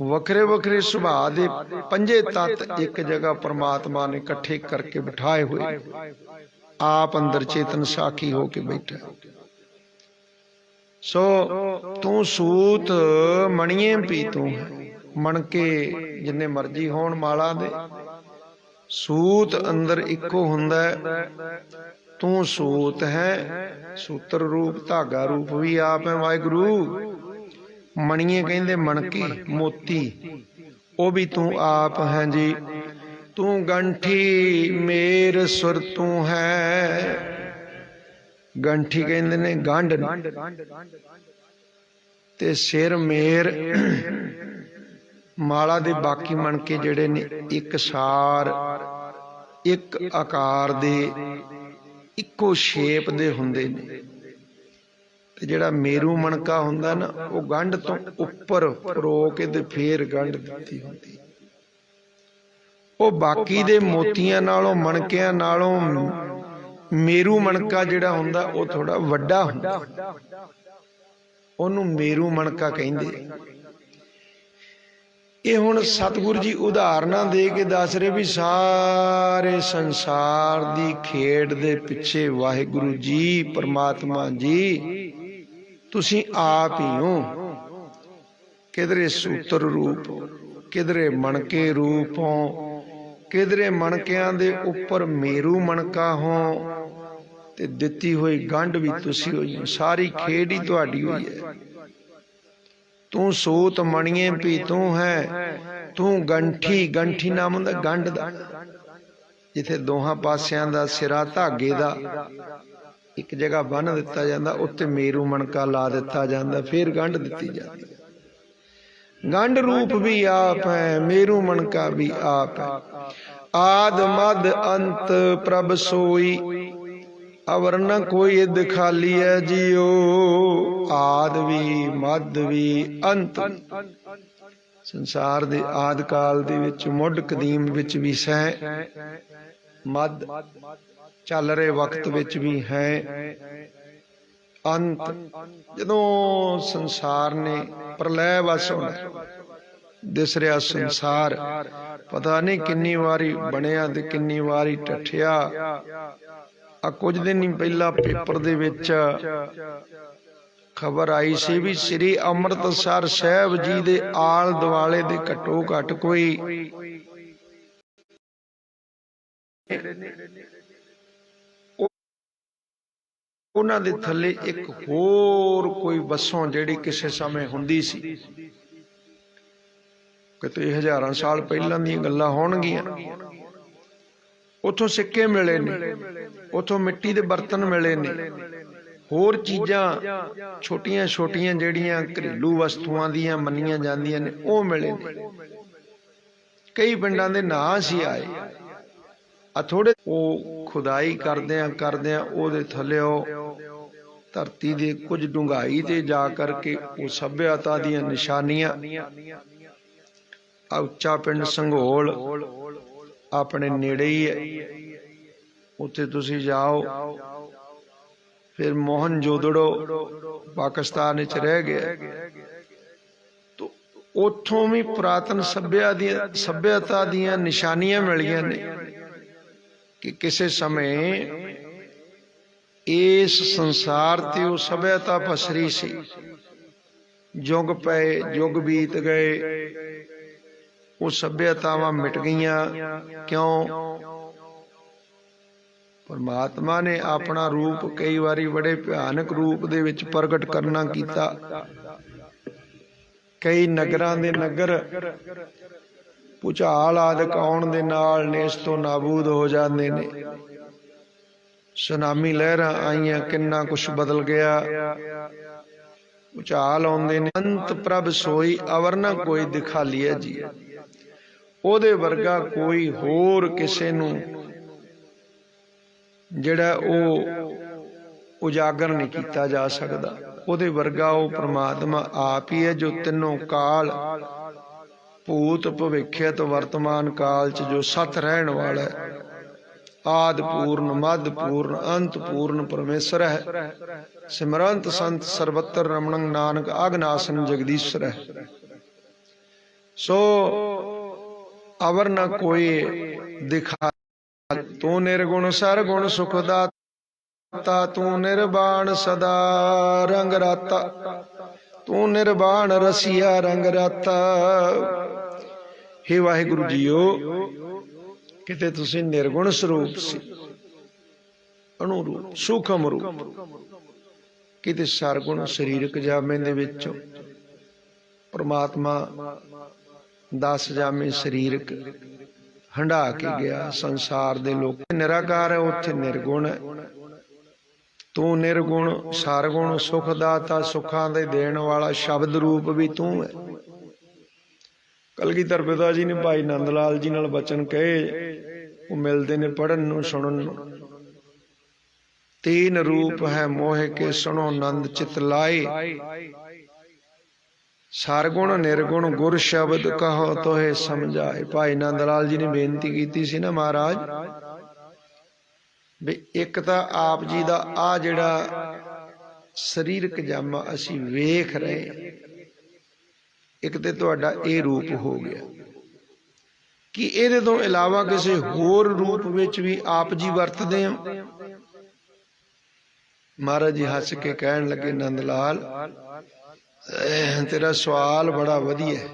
वखरे वखरे सुभाव दे 5 तत्त एक जगह परमात्मा ने इकट्ठे करके बिठाए हुए। आप अंदर चेतन साखी होके बैठा। सो तू सूत मणिए भी तू है। मणके जिन्ने मर्जी होण माला दे, सूत अंदर इक्को हुंदा है। तू सूत है, सूत्र रूप धागा रूप भी आप है वाहिगुरु। मणिए कहंदे मणके मोती, वो भी तू आप है जी। तू गंठी मेर सुर तू है। गंठी कहंदे ने गंढ ते सिर मेर। माला दे बाकी मणके जिहड़े ने एक सार, एक आकार दे, इक्को शेप दे हुंदे ने। ते जिहड़ा मेरू मणका हुंदा ना वो गंढ तो उपर परो के ते फिर गंढ दित्ती हुंदी। वो बाकी दे मोतियां नालों मणकियां नालों मेरू मणका जिहड़ा हुंदा वो थोड़ा वड्डा हुंदा, ओनू मेरू मणका कहिंदे। ये हुण सतगुरु जी उदाहरणां दे के दस रहे भी सारे संसार दी खेड दे पिछे वाहिगुरु जी परमात्मा जी तुसीं आप ही हो। किधरे सूत्र रूप, किधरे मणके रूप हो, किधरे मणकियां दे उपर मेरू मणका हो ते दिती हुई गंढ भी तुसी होई हो, सारी खेड ही तुहाडी हुई है। तू सूत मणिए भी तू है, तू गंठी, गंठी नाम हुंदा गंढ दा, जिथे दोहां पासियां दा सिरा धागे दा एक जगह बन दिता जाता, उत्ते मेरू मणका ला दिता जाता, फिर गंढ दिती जाती। गंढ रूप भी आप है, मेरू मणका भी आप है। आद मद अंत प्रभ सोई, अवर न कोई इद खाली है जियो। आद भी मद भी अंत, संसार दे आद काल दे विच मुढ़ कदीम विच भी सै, मद चल रहे वक्त विच भी है, अंत जदों संसार ने प्रलय वस होना, दिस रहा संसार पता नहीं किन्नी वारी बनिया ते किन्नी वारी टठिया। आ कुछ दिन ही पहला पेपर दे विच खबर आई सी भी श्री अमृतसर साहिब जी दे आल दुआले दे घट्टो घट कोई उन्हां दे थल्ले एक होर कोई बसों जिहड़ी किसे समय हुंदी सी, किते हज़ारां साल पहलां दी गल्लां होणगीਆਂ, उथों सिक्के मिले ने, उथों मिट्टी दे बर्तन मिले ने, होर चीज़ां छोटियां छोटियां जिहड़ियां घरेलू वस्तुआं दियां मन्नियां जांदियां ने ओह मिले ने। कई पिंडां दे नां सी आए, आ थोड़े ओह खुदाई करदियां करदियां ओहदे थल्लेओ धरती दे कुछ डूंघाई ते जा करके ओह सभ्यता दियां निशानियां। आ उच्चा पिंड संघोल अपने नेड़े ही है, उत्थे तुसी जाओ। फिर मोहन जोदड़ो पाकिस्तान च रह गया, तो उथों भी पुरातन सभ्यता दियां निशानियां मिलियां ने कि किसी समय इस संसार ते वो सभ्यता पसरी सी। युग पे युग बीत गए, वो सभ्यतावां मिट गईयां। क्यों? परमात्मा ने अपना रूप कई बारी बड़े भयानक रूप दे विच प्रगट करना कीता। कई नगरां दे नगर भुचाल आदि आउण दे नाल नेस तो नाबूद हो जांदे ने। सुनामी लहरां आईयां, किन्ना कुछ बदल गया। भुचाल आउंदे ने। अंत प्रभ सोई, अवर ना कोई दिखालीए जी। ओहदे वर्गा कोई होर किसे नूं जिहड़ा ओह उजागर नहीं किया जा सकता। ओहदे वर्गा ओह परमात्मा आप ही है जो तीनों काल भूत भविष्यत वर्तमान काल च जो सत रहन वाला है। आदि पूर्ण मद पूर्ण अंत पूर्ण परमेश्वर है। सिमरंत संत सर्वत्र रमणं नानक अगनासन जगदीश्वर है। सो अवर न कोई दिखा, तू निर्गुण सरगुण सुखदाता, तू निर्वाण सदा रंग राता, तू निर्वाण रसिया रंग राता। हे वाहिगुरु जीओ, किते तुसी निर्गुण स्वरूप सी, अनुरूप सूखम रूप, किते सरगुण शरीरक जामे दे विचों परमात्मा 10 जामे शरीरक हंडा के गया। संसार दे लोग निराकार है, उत्थे निर्गुण है। तू निर्गुण सरगुण सुखदाता, सुखां दे देण वाला शब्द रूप भी तू है। कलगीधर पिता जी ने भाई नंद लाल जी नाल बचन कहे, वो मिलते ने पढ़न नूं सुनन नूं। तीन रूप है मोह के सुनो नंद चित लाए, सरगुण निर्गुण गुर शब्द कहो तोहे समझाए। भाई नंद लाल जी ने बेनती की सी ना महाराज भी एक तो आप जी का आ जिहड़ा शरीरक जामा असी वेख रहे, एक तो तुहाडा ये रूप हो गया कि इहदे तो इलावा किसी होर रूप विच भी आप जी वरतदे हो। महाराज जी हस के कहन लगे, नंद लाल तेरा सवाल बड़ा वधिया है,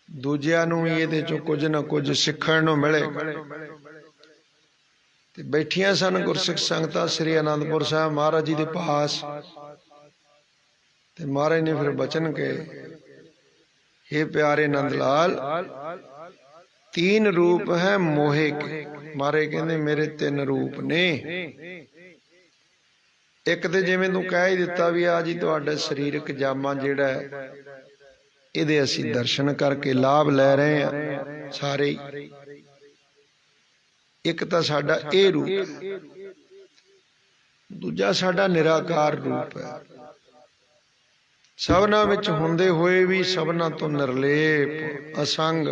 दूजियां नूं भी इहदे चों कुछ ना कुछ सिखण नूं मिले। ਤੇ ਬੈਠੀਆਂ ਸਨ ਗੁਰਸਿੱਖ ਸੰਗਤਾਂ ਸ੍ਰੀ ਅਨੰਦਪੁਰ ਸਾਹਿਬ ਮਹਾਰਾਜ ਜੀ ਦੇ ਪਾਸ। ਤੇ ਮਹਾਰਾਜ ਨੇ ਫਿਰ ਬਚਨ ਕਹੇ, हे प्यारे नंदलाल, तीन रूप है मोहे के। मारे कहते मेरे तीन रूप ने। एक तो जिवें तू कह ही दिता भी आ जी तुहाडा शरीरक जामा जिहड़ा है इहदे असीं दर्शन करके लाभ लै रहे हैं सारे ही। एक तो साडा इह रूप, दूजा साडा निराकार रूप है, सबना विच हुंदे होए भी सबना तो निर्लेप असंग।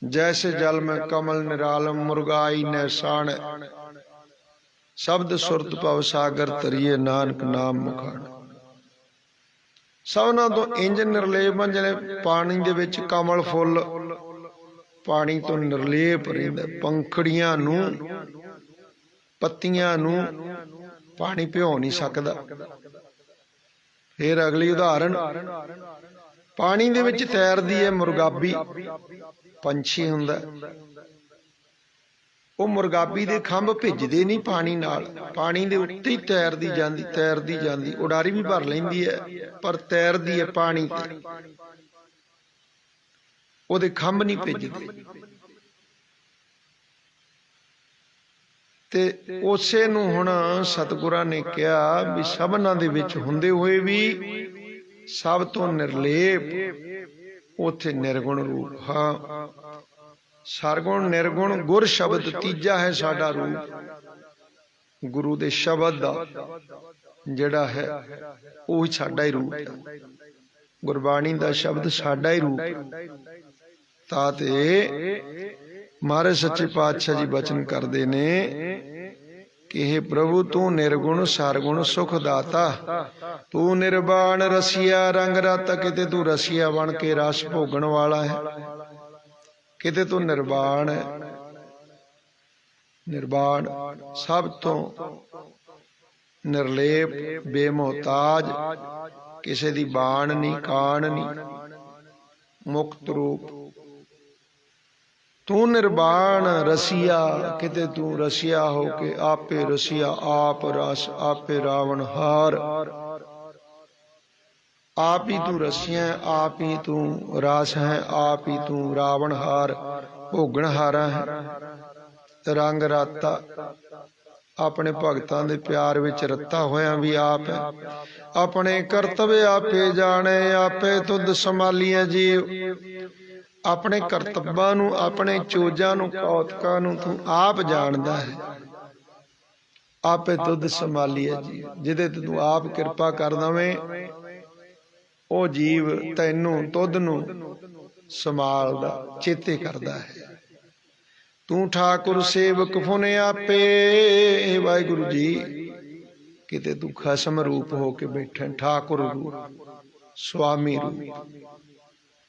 जैसे जल में कमल निरालम मुरगाई नैसाण, शब्द सुरत भव सागर तरिए नानक नाम मुखाण। सबना तो इंज निर्लेप जिवें पानी दे विच कमल फुल पानी तो निर्लेप रहिंदा, पंखड़ियां नूं पत्तियां नूं पानी भिओ नहीं सकदा। फिर अगली उदाहरण, पानी दे विच तैरदी है मुरगाबी, पंछी हुंदा। वो मुरगाबी दे खंभ भिजदे नहीं पानी नाल, पानी दे उत्ते ही तैरदी जांदी, उडारी भी भर लैंदी है पर तैरदी है पानी ते, ओहदे खंभ नहीं भिजदे। ते उसे नूं हुण सतगुरां ने कहा भी सबना दे विच हुंदे होए भी सब तो निर्लेप उथे निर्गुण रूप। हाँ, सरगुण निर्गुण गुर शब्द तीजा है साडा रूप। गुरु दे शब्द दा जिहड़ा है ओही साडा ही रूप है, गुरबाणी दा शब्द साडा ही रूप। ताते महाराज सच्चे पातशाह जी बचन करते ने कि हे प्रभु तू निर्गुण सरगुण सुख दाता, तू निर्वाण रसिया रंग राता। किते तू रसिया बन के रस भोगण वाला है, किते तू निर्वाण है, निर्वाण सब तो निर्लेप बेमोहताज, किसे दी बाण नहीं कान नहीं, मुक्त रूप। तू निर्वाण रसिया, किते तू रसिया हो के आपे रसिया, आप रस आपे रावण हार। आप ही तू रसिया है, आप ही तू रस है, आप ही तू रावण हार भोगण हारा है। रंग राता अपने भगतां दे प्यार विच रत्ता होया भी आप है। अपने करतव्य आपे जाने, आपे तुद संभालिए जीव। अपने करतब्बां नूं अपने चोजां नूं कौतकां नूं तू आप जानदा है। आपे तुद संभालिए जीव, जिहदे ते तू आप किरपा कर दवें ओ जीव तैनूं तुद नूं संभालदा चेते करदा है। तू ठाकुर सेवक फुने आपे। वाहिगुरु जी किते तू खसम रूप हो के बैठे, ठाकुर रूप स्वामी रूप।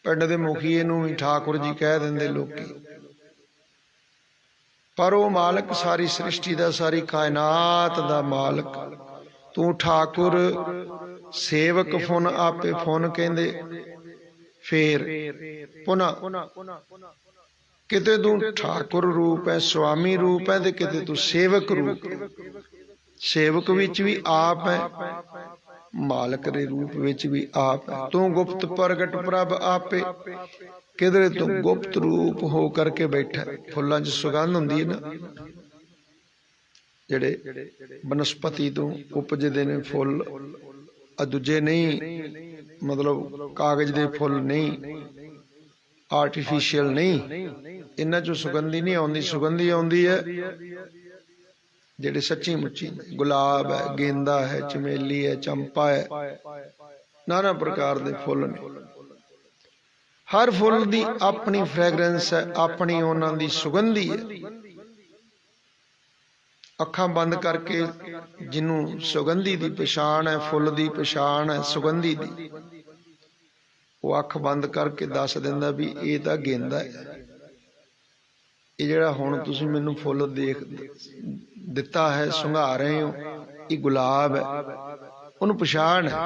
पिंड दे मुखीए नूं भी ठाकुर जी कह दिंदे लोकी, पर वो मालक सारी सृष्टि दा सारी कायनात दा मालक। तू ठाकुर सेवक फुन आपे, फुन कहंदे फेर पुना। किते तू ठाकुर रूप है स्वामी रूप है, ते किते तू सेवक रूप। सेवक विच भी आप है, मालक दे रूप विच भी आप है। तू गुप्त प्रगट प्रभ आपे, किधरे तू गुप्त रूप हो करके बैठा। फुल्लां च सुगंध हुंदी है ना, जिहड़े बनस्पति तो उपजदे ने फुल, दूजे नहीं, मतलब कागज दे फुल नहीं, आर्टिफिशियल नहीं। इन्हां चों सुगंधी नहीं आउंदी, सुगंधी आउंदी है जेड़े सच्ची मुच्ची। गुलाब है, गेंदा है, चमेली है, चंपा है, नाना प्रकार दे फुल ने। हर फुल दी अपनी फ्रैगरेंस है, अपनी उन्हां दी सुगंधी है। अखां बंद करके जिन्हों सुगंधी दी पछाण है, फुल दी पछाण है सुगंधी दी, वो अख बंद करके दस दिंदा भी ये तां गेंदा है। ये जिहड़ा हुण तुसीं मैनूं फुल देख दिता है, सुंघा रहे हो, ये गुलाब है, उन्होंने पछाण है।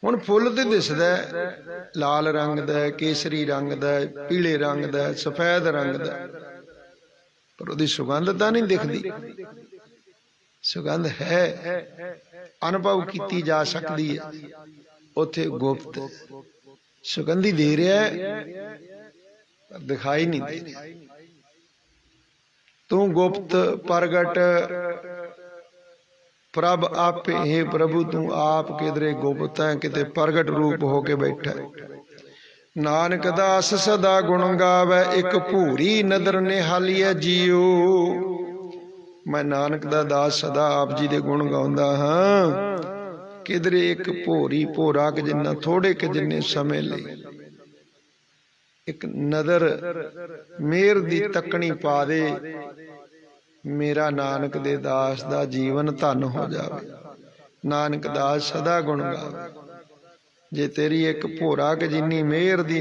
ਹੁਣ ਫੁੱਲ ਤੇ ਦਿਸਦਾ ਲਾਲ रंग दा, केसरी रंग दा, पीले रंग दा, सफेद रंग दा, पर उसकी सुगंध तो नहीं दिखती। सुगंध है, अनुभव की जा सकती है। उथे गुप्त सुगंधी दे रहा है पर दिखाई नहीं दे रहा। तू गुप्त प्रगट प्रभ आपे, हे प्रभु तू आप किधरे गुप्त है, किते प्रगट रूप होके बैठा है। नानक दास सदा गुण गावे, एक भूरी नदर निहालिए जियो। मैं नानक दा दास सदा आप जी दे गुण गाउंदा हां, किधरे एक भोरी भोरा के जिन्ना थोड़े के जिन्ने समय लई एक नदर मेर दी तकनी पा दे, मेरा नानक दे दास दा जीवन धन हो जावे। नानक दास सदा गुण गावे। जे तेरी एक भोरा के जिन्नी मेहर दी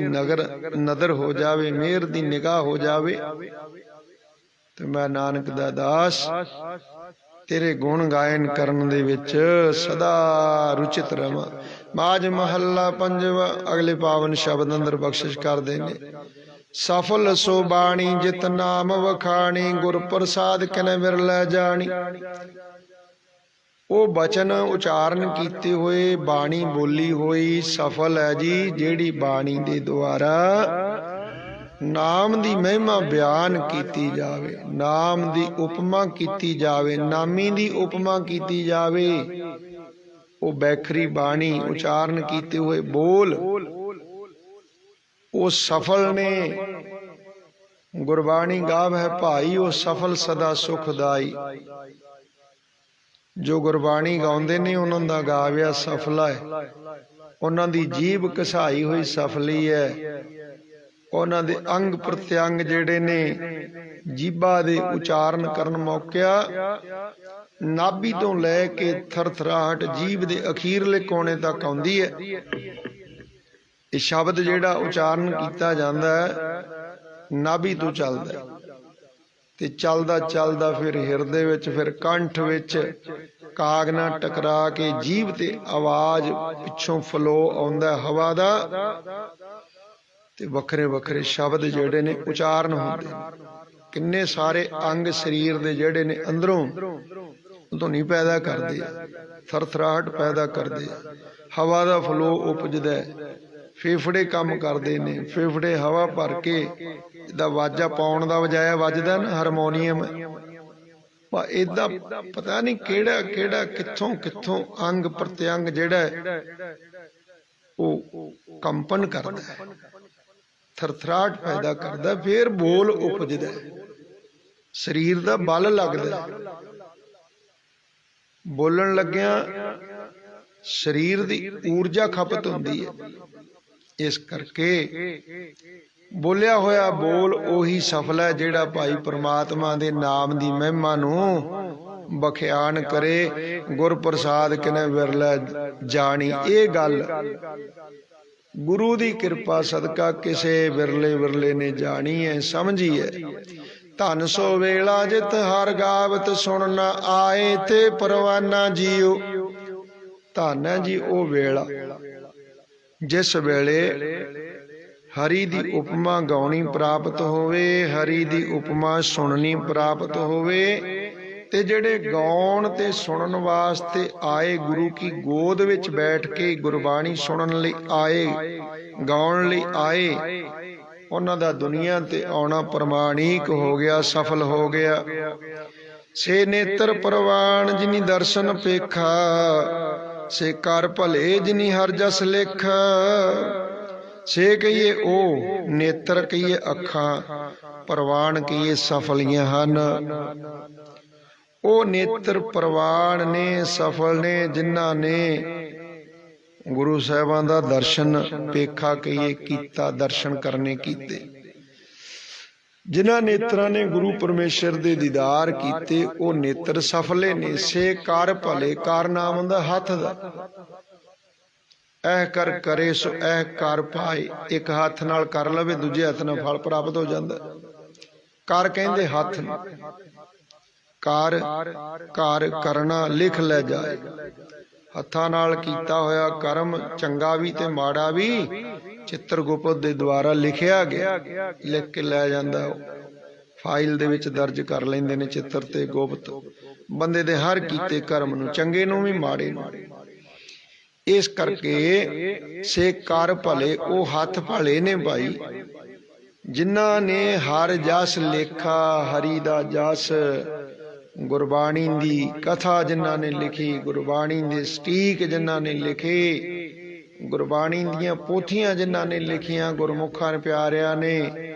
नदर हो जावे, मेहर दी निगाह हो जावे, तो मैं नानक दा दास तेरे गुण गायन करन दे विच सदा रुचित रवां। माज महला पंजवा अगले पावन शब्द अंदर बख्शिश कर देने। सफल सो बाणी जित नाम वखाणी, गुर प्रसाद कने विरलै जानी। वो बचन उचारण कीते हुए बाणी बोली हुई सफल है जी, जेड़ी बाणी दे द्वारा नाम दी महिमा बयान कीती जावे, नाम दी उपमा कीती जावे, नामी दी उपमा कीती जावे। वो बैखरी बाणी उचारण कीते हुए बोल वो सफल ने। गुरबाणी गाव है भाई वो सफल सदा सुखदाई। जो गुरबाणी गाउंदे ने उन्हां दा गाविया सफला है, उन्हां दी जीभ घसाई हुई सफली है। उन्हां दे अंग प्रत्यंग जेड़े ने जीभा दे उचारण करन मौकिया नाभि तो लैके थरथराहट जीभ दे अखीरले कोने तक आउंदी है। ये शब्द जेड़ा उचारण कीता जांदा है नाभि तो चलदा ते चलदा चलदा फिर हिरदे विच, फिर कंठ विच काग नाल टकरा के जीभ ते आवाज पिछों फ्लो आउंदा हवा दा, ते वखरे वखरे शब्द जेड़े ने उचारण होंदे। किन्ने सारे अंग शरीर दे जेड़े ने अंदरों धुनी पैदा करदे, थरथराहट पैदा करदे, हवा दा फ्लो उपजदा, फेफड़े काम करदे ने, फेफड़े हवा भर के दा वाजा पाउण दा वजाया वजदा ना हारमोनीयम। इदा पता नहीं केड़ा केड़ा कित्थों कित्थों अंग प्रत्यंग जेड़ा वो कंपन करदा है, थरथराहट पैदा करदा, फिर बोल उपजदा, शरीर दा बल लगदा। बोलन लग्या शरीर दी ऊर्जा खपत हुंदी है। इस करके बोलिया होया बोल ओही सफल है जेड़ा भाई परमात्मा दे नाम दी महिमा नूं बख्यान करे। गुर प्रसाद किने विरलै जानी। ये गल गुरु दी कृपा सदका किसे विरले विरले ने जानी है, समझी है। धन सो वेला जित हर गावत सुन न आए ते परवाना जियो। धन है जी ओ वेला जिस वेले हरि दी उपमा गाउणी प्राप्त होवे, हरि दी उपमा सुननी प्राप्त होवे, ते जेड़े गाउण ते सुनन वास्ते आए गुरु की गोद विच बैठ के गुरबाणी सुनन लई आए, गाउण लई आए, उन्हां दा दुनिया ते आउणा प्रमाणिक हो गया, सफल हो गया। से नेत्र परवान जिनी दर्शन पेखा, से कर भले जिनी हर जस लेखा। से कहिए ओ नेत्र कहिए अखां, परवान कहिए सफलियां हन। ओ नेत्र परवान ने, सफल ने, जिन्हां ने गुरु साहिबां दा दर्शन पेखा कहिए कीता, दर्शन करने कीते। जिन्हां नेत्रां ने गुरु परमेश्वर दे दीदार कीते ओ नेत्र सफले ने। से कर भले, कर नाम हुंदा हथ दा। ऐ कर करे सो ऐ कर पाए। एक हथ नाल कर लवे, दूजे हथ नाल फल प्राप्त हो जांदा। कर कहंदे हथ नूं। कर कर करना लिख लै जाए। ਹੱਥਾਂ ਨਾਲ ਕੀਤਾ ਹੋਇਆ ਕਰਮ ਚੰਗਾ ਵੀ ਤੇ ਮਾੜਾ ਵੀ ਚਿੱਤਰਗੁਪਤ ਦੇ ਦੁਆਰਾ ਲਿਖਿਆ ਗਿਆ, ਲਿਖ ਕੇ ਲੈ ਜਾਂਦਾ, ਉਹ ਫਾਈਲ ਦੇ ਵਿੱਚ ਦਰਜ ਕਰ ਲੈਂਦੇ ਨੇ ਚਿੱਤਰ ਤੇ ਗੁਪਤ ਬੰਦੇ ਦੇ ਹਰ ਕੀਤੇ ਕਰਮ ਨੂੰ, ਚੰਗੇ ਨੂੰ ਵੀ ਮਾੜੇ ਨੂੰ। ਇਸ ਕਰਕੇ ਸੇ ਕਰ ਭਲੇ ਉਹ ਹੱਥ ਭਲੇ ਨੇ ਭਾਈ, ਜਿਨ੍ਹਾਂ ਨੇ ਹਰ ਜਸ ਲੇਖਾ, ਹਰੀ ਦਾ ਜਸ, ਗੁਰਬਾਣੀ ਦੀ ਕਥਾ ਜਿਨ੍ਹਾਂ ਨੇ ਲਿਖੀ, ਗੁਰਬਾਣੀ ਦੇ ਸਟੀਕ ਜਿਨ੍ਹਾਂ ਨੇ ਲਿਖੇ, ਗੁਰਬਾਣੀ ਦੀਆਂ ਪੋਥੀਆਂ ਜਿਨ੍ਹਾਂ ਨੇ ਲਿਖੀਆਂ, ਗੁਰਮੁਖਾਂ ਪਿਆਰਿਆਂ ਨੇ,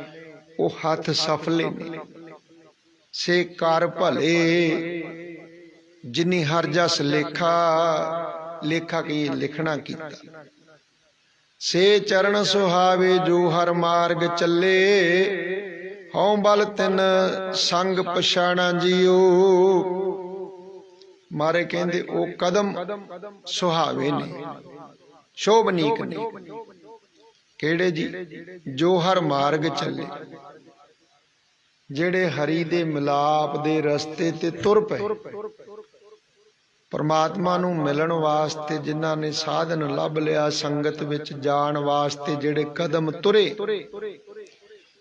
ਉਹ ਹੱਥ ਸਫਲੇ ਨੇ। ਸੇ ਕਰ ਭਲੇ ਜਿਨੀ ਹਰ ਜਸ ਲੇਖਾ, ਲੇਖਾ ਕੀ ਲਿਖਣਾ ਕੀਤਾ। ਸੇ ਚਰਨ ਸੁਹਾਵੇ ਜੋ ਹਰ ਮਾਰਗ ਚੱਲੇ, ਹਉ ਬਲ ਤਿਨ ਸੰਗ ਪਛਾਣਾ ਜੀਓ। ਮਾਰੇ ਕਹਿੰਦੇ ਉਹ ਕਦਮ ਸੁਹਾਵੇ ਨੇ, ਸ਼ੋਭਨੀਕ ਨੇ। ਕਿਹੜੇ ਜੀ? ਜੋ ਹਰ ਮਾਰਗ ਚੱਲੇ, ਜਿਹੜੇ ਹਰੀ ਦੇ ਮਿਲਾਪ ਦੇ ਰਸਤੇ ਤੇ ਤੁਰ ਪਏ, ਪਰਮਾਤਮਾ ਨੂੰ ਮਿਲਣ ਵਾਸਤੇ ਜਿਨ੍ਹਾਂ ਨੇ ਸਾਧਨ ਲੱਭ ਲਿਆ, ਸੰਗਤ ਵਿੱਚ ਜਾਣ ਵਾਸਤੇ ਜਿਹੜੇ ਕਦਮ ਤੁਰੇ।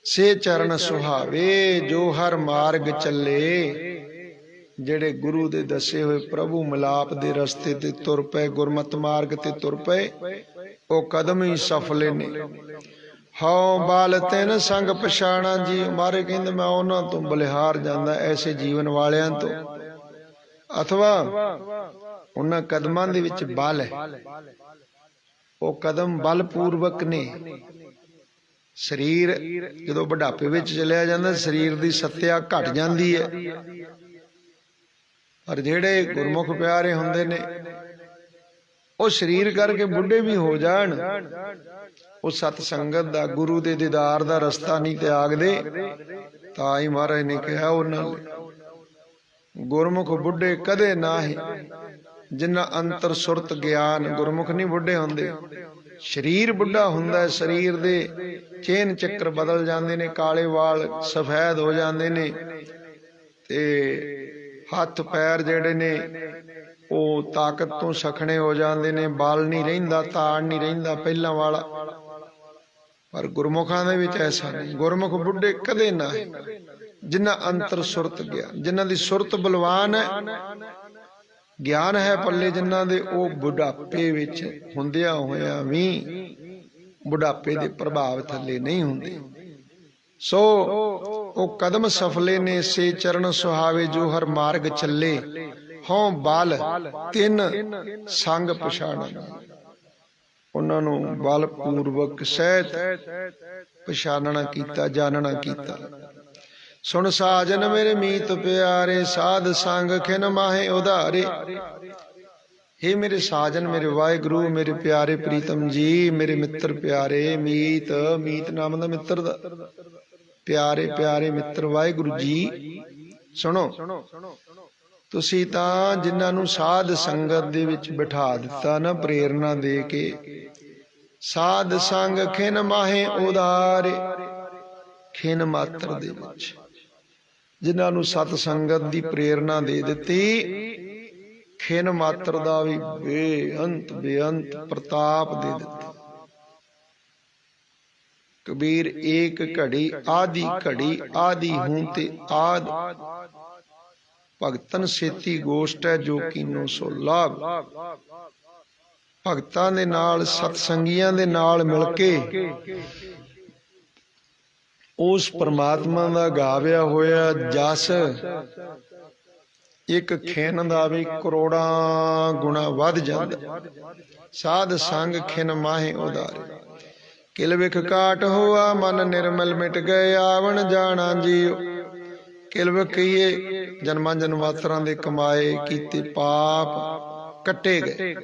ਸੇ ਚਰਨ ਸੁਹਾਵੇ ਜੋ ਹਰ ਮਾਰਗ ਚੱਲੇ, ਜਿਹੜੇ ਗੁਰੂ ਦੇ ਦੱਸੇ ਹੋਏ ਪ੍ਰਭੂ ਮਿਲਾਪ ਦੇ ਰਸਤੇ ਤੇ ਤੁਰ ਪਏ, ਗੁਰਮਤਿ ਮਾਰਗ ਤੇ ਤੁਰ ਪਏ, ਉਹ ਕਦਮ ਹੀ ਸਫਲੇ ਨੇ। ਹਉ ਬਲ ਤਿਨ ਸੰਗ ਪਛਾਣਾ ਜੀ। ਮਾਰੇ ਕਹਿੰਦੇ ਮੈਂ ਉਹਨਾਂ ਤੋਂ ਬਲਿਹਾਰ ਜਾਂਦਾ, ਐਸੇ ਜੀਵਨ ਵਾਲਿਆਂ ਤੋਂ। ਅਥਵਾ ਉਹਨਾਂ ਕਦਮਾਂ ਦੇ ਵਿੱਚ ਬਲ ਹੈ, ਉਹ ਕਦਮ ਬਲਪੂਰਵਕ ਨੇ। ਸਰੀਰ ਜਦੋਂ ਬੁਢਾਪੇ ਵਿੱਚ ਚਲਿਆ ਜਾਂਦਾ, ਸਰੀਰ ਦੀ ਸੱਤਿਆ ਘਟ ਜਾਂਦੀ ਹੈ, ਪਰ ਜਿਹੜੇ ਗੁਰਮੁਖ ਪਿਆਰੇ ਹੁੰਦੇ ਨੇ ਉਹ ਸਰੀਰ ਕਰਕੇ ਬੁੱਢੇ ਵੀ ਹੋ ਜਾਣ, ਉਹ ਸਤ ਸੰਗਤ ਦਾ, ਗੁਰੂ ਦੇ ਦੀਦਾਰ ਦਾ ਰਸਤਾ ਨਹੀਂ ਤਿਆਗਦੇ। ਤਾਂ ਹੀ ਮਹਾਰਾਜ ਨੇ ਕਿਹਾ ਉਹਨਾਂ ਗੁਰਮੁਖ ਬੁੱਢੇ ਕਦੇ ਨਾਹੀਂ, ਜਿਨ੍ਹਾਂ ਅੰਤਰ ਸੁਰਤ ਗਿਆਨ। ਗੁਰਮੁਖ ਨਹੀਂ ਬੁੱਢੇ ਹੁੰਦੇ, ਸਰੀਰ ਬੁੱਢਾ ਹੁੰਦਾ, ਸਰੀਰ ਦੇ ਚੇਨ ਚੱਕਰ ਬਦਲ ਜਾਂਦੇ ਨੇ, ਕਾਲੇ ਵਾਲ ਸਫੈਦ ਹੋ ਜਾਂਦੇ ਨੇ, ਤੇ ਹੱਥ ਪੈਰ ਜਿਹੜੇ ਨੇ ਉਹ ਤਾਕਤ ਤੋਂ ਸਖਣੇ ਹੋ ਜਾਂਦੇ ਨੇ, ਬਲ ਨਹੀਂ ਰਹਿੰਦਾ, ਤਾੜ ਨਹੀਂ ਰਹਿੰਦਾ ਪਹਿਲਾਂ ਵਾਲਾ। ਪਰ ਗੁਰਮੁਖਾਂ ਦੇ ਵਿੱਚ ਐਸਾ ਨਹੀਂ। ਗੁਰਮੁਖ ਬੁੱਢੇ ਕਦੇ ਨਾ, ਜਿਨ੍ਹਾਂ ਅੰਤਰ ਸੁਰਤ ਗਿਆਨ, ਜਿਨ੍ਹਾਂ ਦੀ ਸੁਰਤ ਬਲਵਾਨ ਹੈ, ਗਿਆਨ ਹੈ ਪੱਲੇ ਜਿਨ੍ਹਾਂ ਦੇ, ਉਹ ਬੁਢਾਪੇ ਵਿੱਚ ਹੁੰਦਿਆਂ ਹੋਇਆਂ ਵੀ ਬੁਢਾਪੇ ਦੇ ਪ੍ਰਭਾਵ ਥੱਲੇ ਨਹੀਂ ਹੁੰਦੇ। ਸੋ ਉਹ ਕਦਮ ਸਫਲੇ ਨੇ। ਸੇ ਚਰਨ ਸੁਹਾਵੇ ਜੋ ਹਰ ਮਾਰਗ ਚੱਲੇ, ਹਉ ਬਲ ਤਿਨ ਸੰਗ ਪਛਾਣਾ। ਉਹਨਾਂ ਨੂੰ ਬਲ ਪੂਰਵਕ ਸਹਿਤ ਪਛਾਣਨਾ ਕੀਤਾ, ਜਾਣਨਾ ਕੀਤਾ। ਸੁਣ ਸਾਜਨ ਮੇਰੇ ਮੀਤ ਪਿਆਰੇ, ਸਾਧ ਸੰਗ ਖਿਨ ਮਾਹੇ ਉਧਾਰੇ। हे ਮੇਰੇ ਸਾਜਨ, ਮੇਰੇ ਵਾਹਿਗੁਰੂ, ਮੇਰੇ ਪਿਆਰੇ ਪ੍ਰੀਤਮ ਜੀ, ਮੇਰੇ ਮਿੱਤਰ ਪਿਆਰੇ। ਮੀਤ, ਮੀਤ ਨਾਮ ਦਾ ਮਿੱਤਰ ਦਾ, ਪਿਆਰੇ ਪਿਆਰੇ ਮਿੱਤਰ ਵਾਹਿਗੁਰੂ ਜੀ। ਸੁਣੋ, ਤੁਸੀਂ ਤਾਂ ਜਿਨ੍ਹਾਂ ਨੂੰ ਸਾਧ ਸੰਗਤ ਦੇ ਵਿੱਚ ਬਿਠਾ ਦਿੱਤਾ ਨਾ, ਪ੍ਰੇਰਨਾ ਦੇ ਕੇ, ਸਾਧ ਸੰਗ ਖਿਨ ਮਾਹੇ ਉਧਾਰੇ। ਖਿਨ ਮਾਤਰ ਦੇ ਵਿੱਚ ਜਿਨ੍ਹਾਂ ਨੂੰ ਸਤ ਸੰਗਤ ਦੀ ਪ੍ਰੇਰਨਾ ਦੇ ਦਿੱਤੀ, ਖਿਨ ਮਾਤਰ ਦਾ ਵੀ ਬੇਅੰਤ ਬੇਅੰਤ ਪ੍ਰਤਾਪ ਦੇ ਦਿੱਤਾ। ਕਬੀਰ ਏਕ ਘੜੀ ਆਦਿ ਘੜੀ, ਆਦਿ ਹੂੰ ਤੇ ਆਦ। ਭਗਤਨ ਸੇਤੀ ਗੋਸ਼ਟ ਹੈ ਜੋ ਕੀਨੋ ਸੋ ਲਾਭ। ਭਗਤਾਂ ਦੇ ਨਾਲ, ਸਤ ਸੰਗੀਆਂ ਦੇ ਨਾਲ ਮਿਲ ਕੇ ਉਸ ਪਰਮਾਤਮਾ ਦਾ ਗਾਵਿਆ ਹੋਇਆ ਜਸ ਇੱਕ ਖਿਨ ਦਾ ਵੀ ਕਰੋੜਾਂ ਗੁਣਾ ਵੱਧ ਜਾਂਦਾ। ਸਾਧ ਸੰਗ ਖਿਨ ਮਾਹੇ ਉਧਾਰੇ। ਕਿਲ ਵਿਖ ਕਾਟ ਹੋਆ ਮਨ ਨਿਰਮਲ ਮਿਟ ਗਏ, ਆਵਣ ਜਾਣਾ ਜੀਓ। ਕਿਲ ਵਿਖ ਕਹੀਏ ਜਨਮਾਂ ਜਨਮਾਤਰਾਂ ਦੇ ਕਮਾਏ ਕੀਤੇ ਪਾਪ ਕੱਟੇ ਗਏ,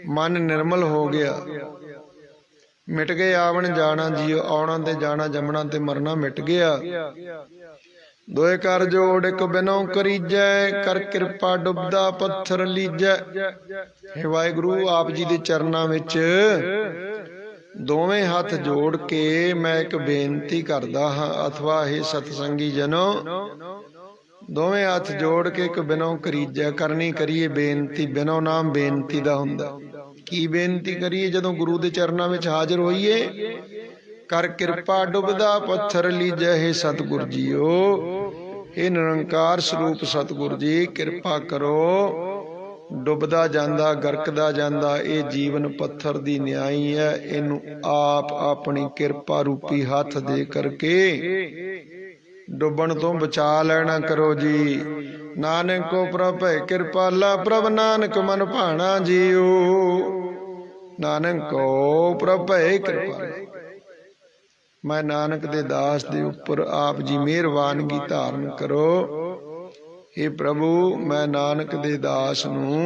ਮਨ ਨਿਰਮਲ ਹੋ ਗਿਆ, ਮਿਟ ਗਏ। ਆਵਣ ਜਾਣਾ ਜੀਓ, ਆਉਣਾ ਤੇ ਜਾਣਾ, ਜੰਮਣਾ ਤੇ ਮਰਨਾ ਮਿਟ ਗਿਆ। ਦੋਏ ਕਰ ਜੋੜ ਇੱਕ ਬਿਨੋਂ ਕਰੀਜੈ, ਕਰ ਕਿਰਪਾ ਡੁੱਬਦਾ ਪੱਥਰ ਲੀਜੈ। ਹੇ ਵਾਹਿਗੁਰੂ, ਆਪ ਜੀ ਦੇ ਚਰਨਾਂ ਵਿੱਚ ਦੋਵੇਂ ਹੱਥ ਜੋੜ ਕੇ ਮੈਂ ਇੱਕ ਬੇਨਤੀ ਕਰਦਾ ਹਾਂ, ਅਥਵਾ ਇਹ ਸਤਸੰਗੀ ਜਨੋ, ਦੋਵੇਂ ਹੱਥ ਜੋੜ ਕੇ ਇੱਕ ਬਿਨੋਂ ਕਰੀਜੈ ਕਰਨੀ ਕਰੀਏ ਬੇਨਤੀ। ਬਿਨੋਂ ਨਾਮ ਬੇਨਤੀ ਦਾ ਹੁੰਦਾ। ਕੀ ਬੇਨਤੀ ਕਰੀਏ ਜਦੋਂ ਗੁਰੂ ਦੇ ਚਰਨਾਂ ਵਿੱਚ ਹਾਜ਼ਰ ਹੋਈਏ? ਕਰ ਕਿਰਪਾ ਡੁੱਬਦਾ ਪੱਥਰ ਲੀਜੈ ਹੈ ਸਤਿਗੁਰ ਜੀਓ। ਇਹ ਨਿਰੰਕਾਰ ਸਰੂਪ ਸਤਿਗੁਰ ਜੀ ਕਿਰਪਾ ਕਰੋ। ਡੁੱਬਦਾ ਜਾਂਦਾ ਗਰਕਦਾ ਜਾਂਦਾ ਇਹ ਜੀਵਨ ਪੱਥਰ ਦੀ ਨਿਆਈ ਹੈ। ਇਹਨੂੰ ਆਪ ਆਪਣੀ ਕਿਰਪਾ ਰੂਪੀ ਹੱਥ ਦੇ ਕਰਕੇ ਡੁੱਬਣ ਤੋਂ ਬਚਾ ਲੈਣਾ ਕਰੋ ਜੀ। ਨਾਨਕ ਕੋ ਪ੍ਰਭ ਭੈ ਕਿਰਪਾਲਾ ਪ੍ਰਭ ਨਾਨਕ ਮਨ ਭਾਣਾ ਜੀਓ। ਨਾਨਕ ਕੋ ਪ੍ਰਭ ਭੈ ਕਿਰਪਾਲਾ। ਮੈਂ ਨਾਨਕ ਦੇ ਦਾਸ ਦੇ ਉੱਪਰ ਆਪ ਜੀ ਮਿਹਰਬਾਨਗੀ ਧਾਰਨ ਕਰੋ। हे प्रभु मैं नानक दे दास नूं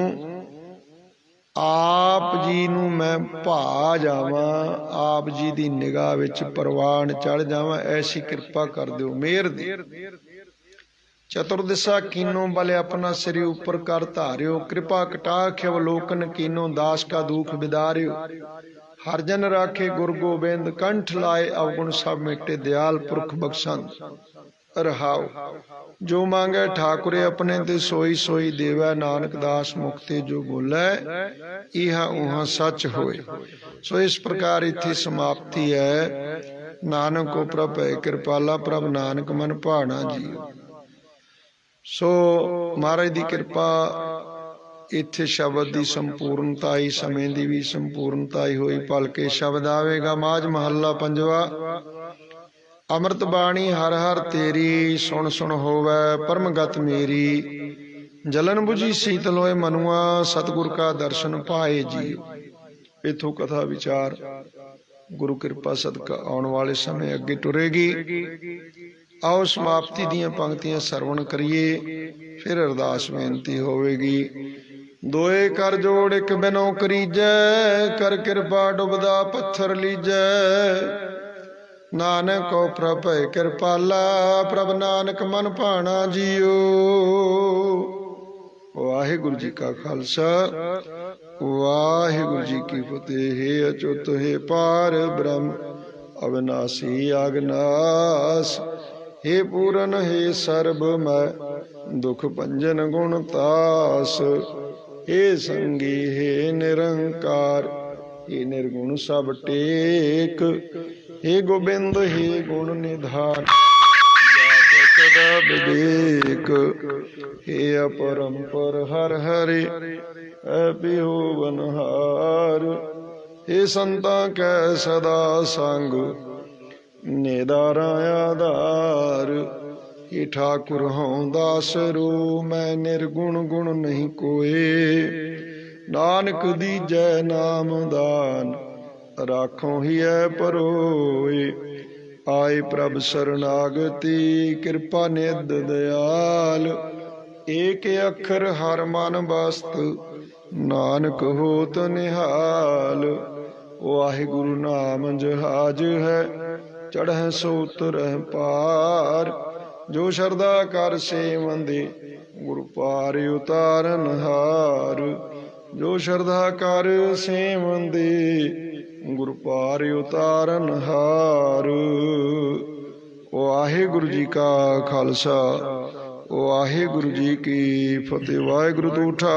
आप जी नूं मैं भा जावां, आप जी दी निगाह विच परवान चढ़ जावां, ऐसी कृपा कर दिओ मेहर दी। चतुर्दिशा कीनों बले अपना सिर ऊपर कर धारियो। कृपा कटाक्ष अवलोकन कीनों दास का दुख बिदारियो। हर जन राखे गुर गोबिंद कंठ लाए अवगुण सब मिटे दयाल पुरख बख्शंद। रहाओ जो मांगे ठाकुरे अपने ते सोई सोई देवै। नानक दास मुक्ति जो बोलै इहा उहा सच होए। सो इस प्रकार इत्थे समाप्ति है। नानक को प्रभ भै किरपाला प्रभ नानक मन भाना जी। सो महाराज दी किरपा इत्थे शब्द दी संपूर्णता आई, समय दी भी संपूर्णता ही होई। पलके शब्द आवेगा माझ महला पंजवा। अमृत बाणी हर हर तेरी सुन सुन होवै परम गत मेरी। जलन बुझी शीतल होए मनुआ सतगुर का दर्शन पाए जी। इथों कथा विचार गुरु कृपा सदका आने वाले समय अगे टुरेगी। आओ समाप्ति दियां पंक्तियां सरवण करिए, फिर अरदास बेनती होवेगी। दोए कर जोड़ एक बिनों करीजै, कर कृपा डुबदा पत्थर लीजै। नानक को प्रभ भै किरपाला प्रभ नानक मन भाना जीओ। वाहिगुरु जी का खालसा वाहिगुरु जी की फतेह। हे अचुत हे पार ब्रह्म अविनाशी अगनास। हे पूरन हे सर्वमय दुख भंजन गुण तास। हे संगी हे निरंकार हे निर्गुण सब टेक। हे गोबिंद हे गुण निधान सदा विवेक। हे अपरंपर हर हरे बिहोवनहार। हे संता कै सदा संग निदारा आधार। हे ठाकुर हों दास रो मैं निर्गुण गुण नहीं कोए। नानक दीजै नाम दान राखों ही है परोए। आए प्रभ शरणागति कृपा निध दयाल। एक अखर हर मन बस्त नानक होत निहाल। वाहिगुरु नाम जहाज है चढ़ह सो उतरह पार। जो शरदा कर सेवंदे गुरु पार उतारन हार। जो श्रद्धा कर सेवंदे गुरु पार उतारन हार। वाहिगुरु जी का खालसा वाहिगुरु जी की फतेह। वाहिगुरु तो उठा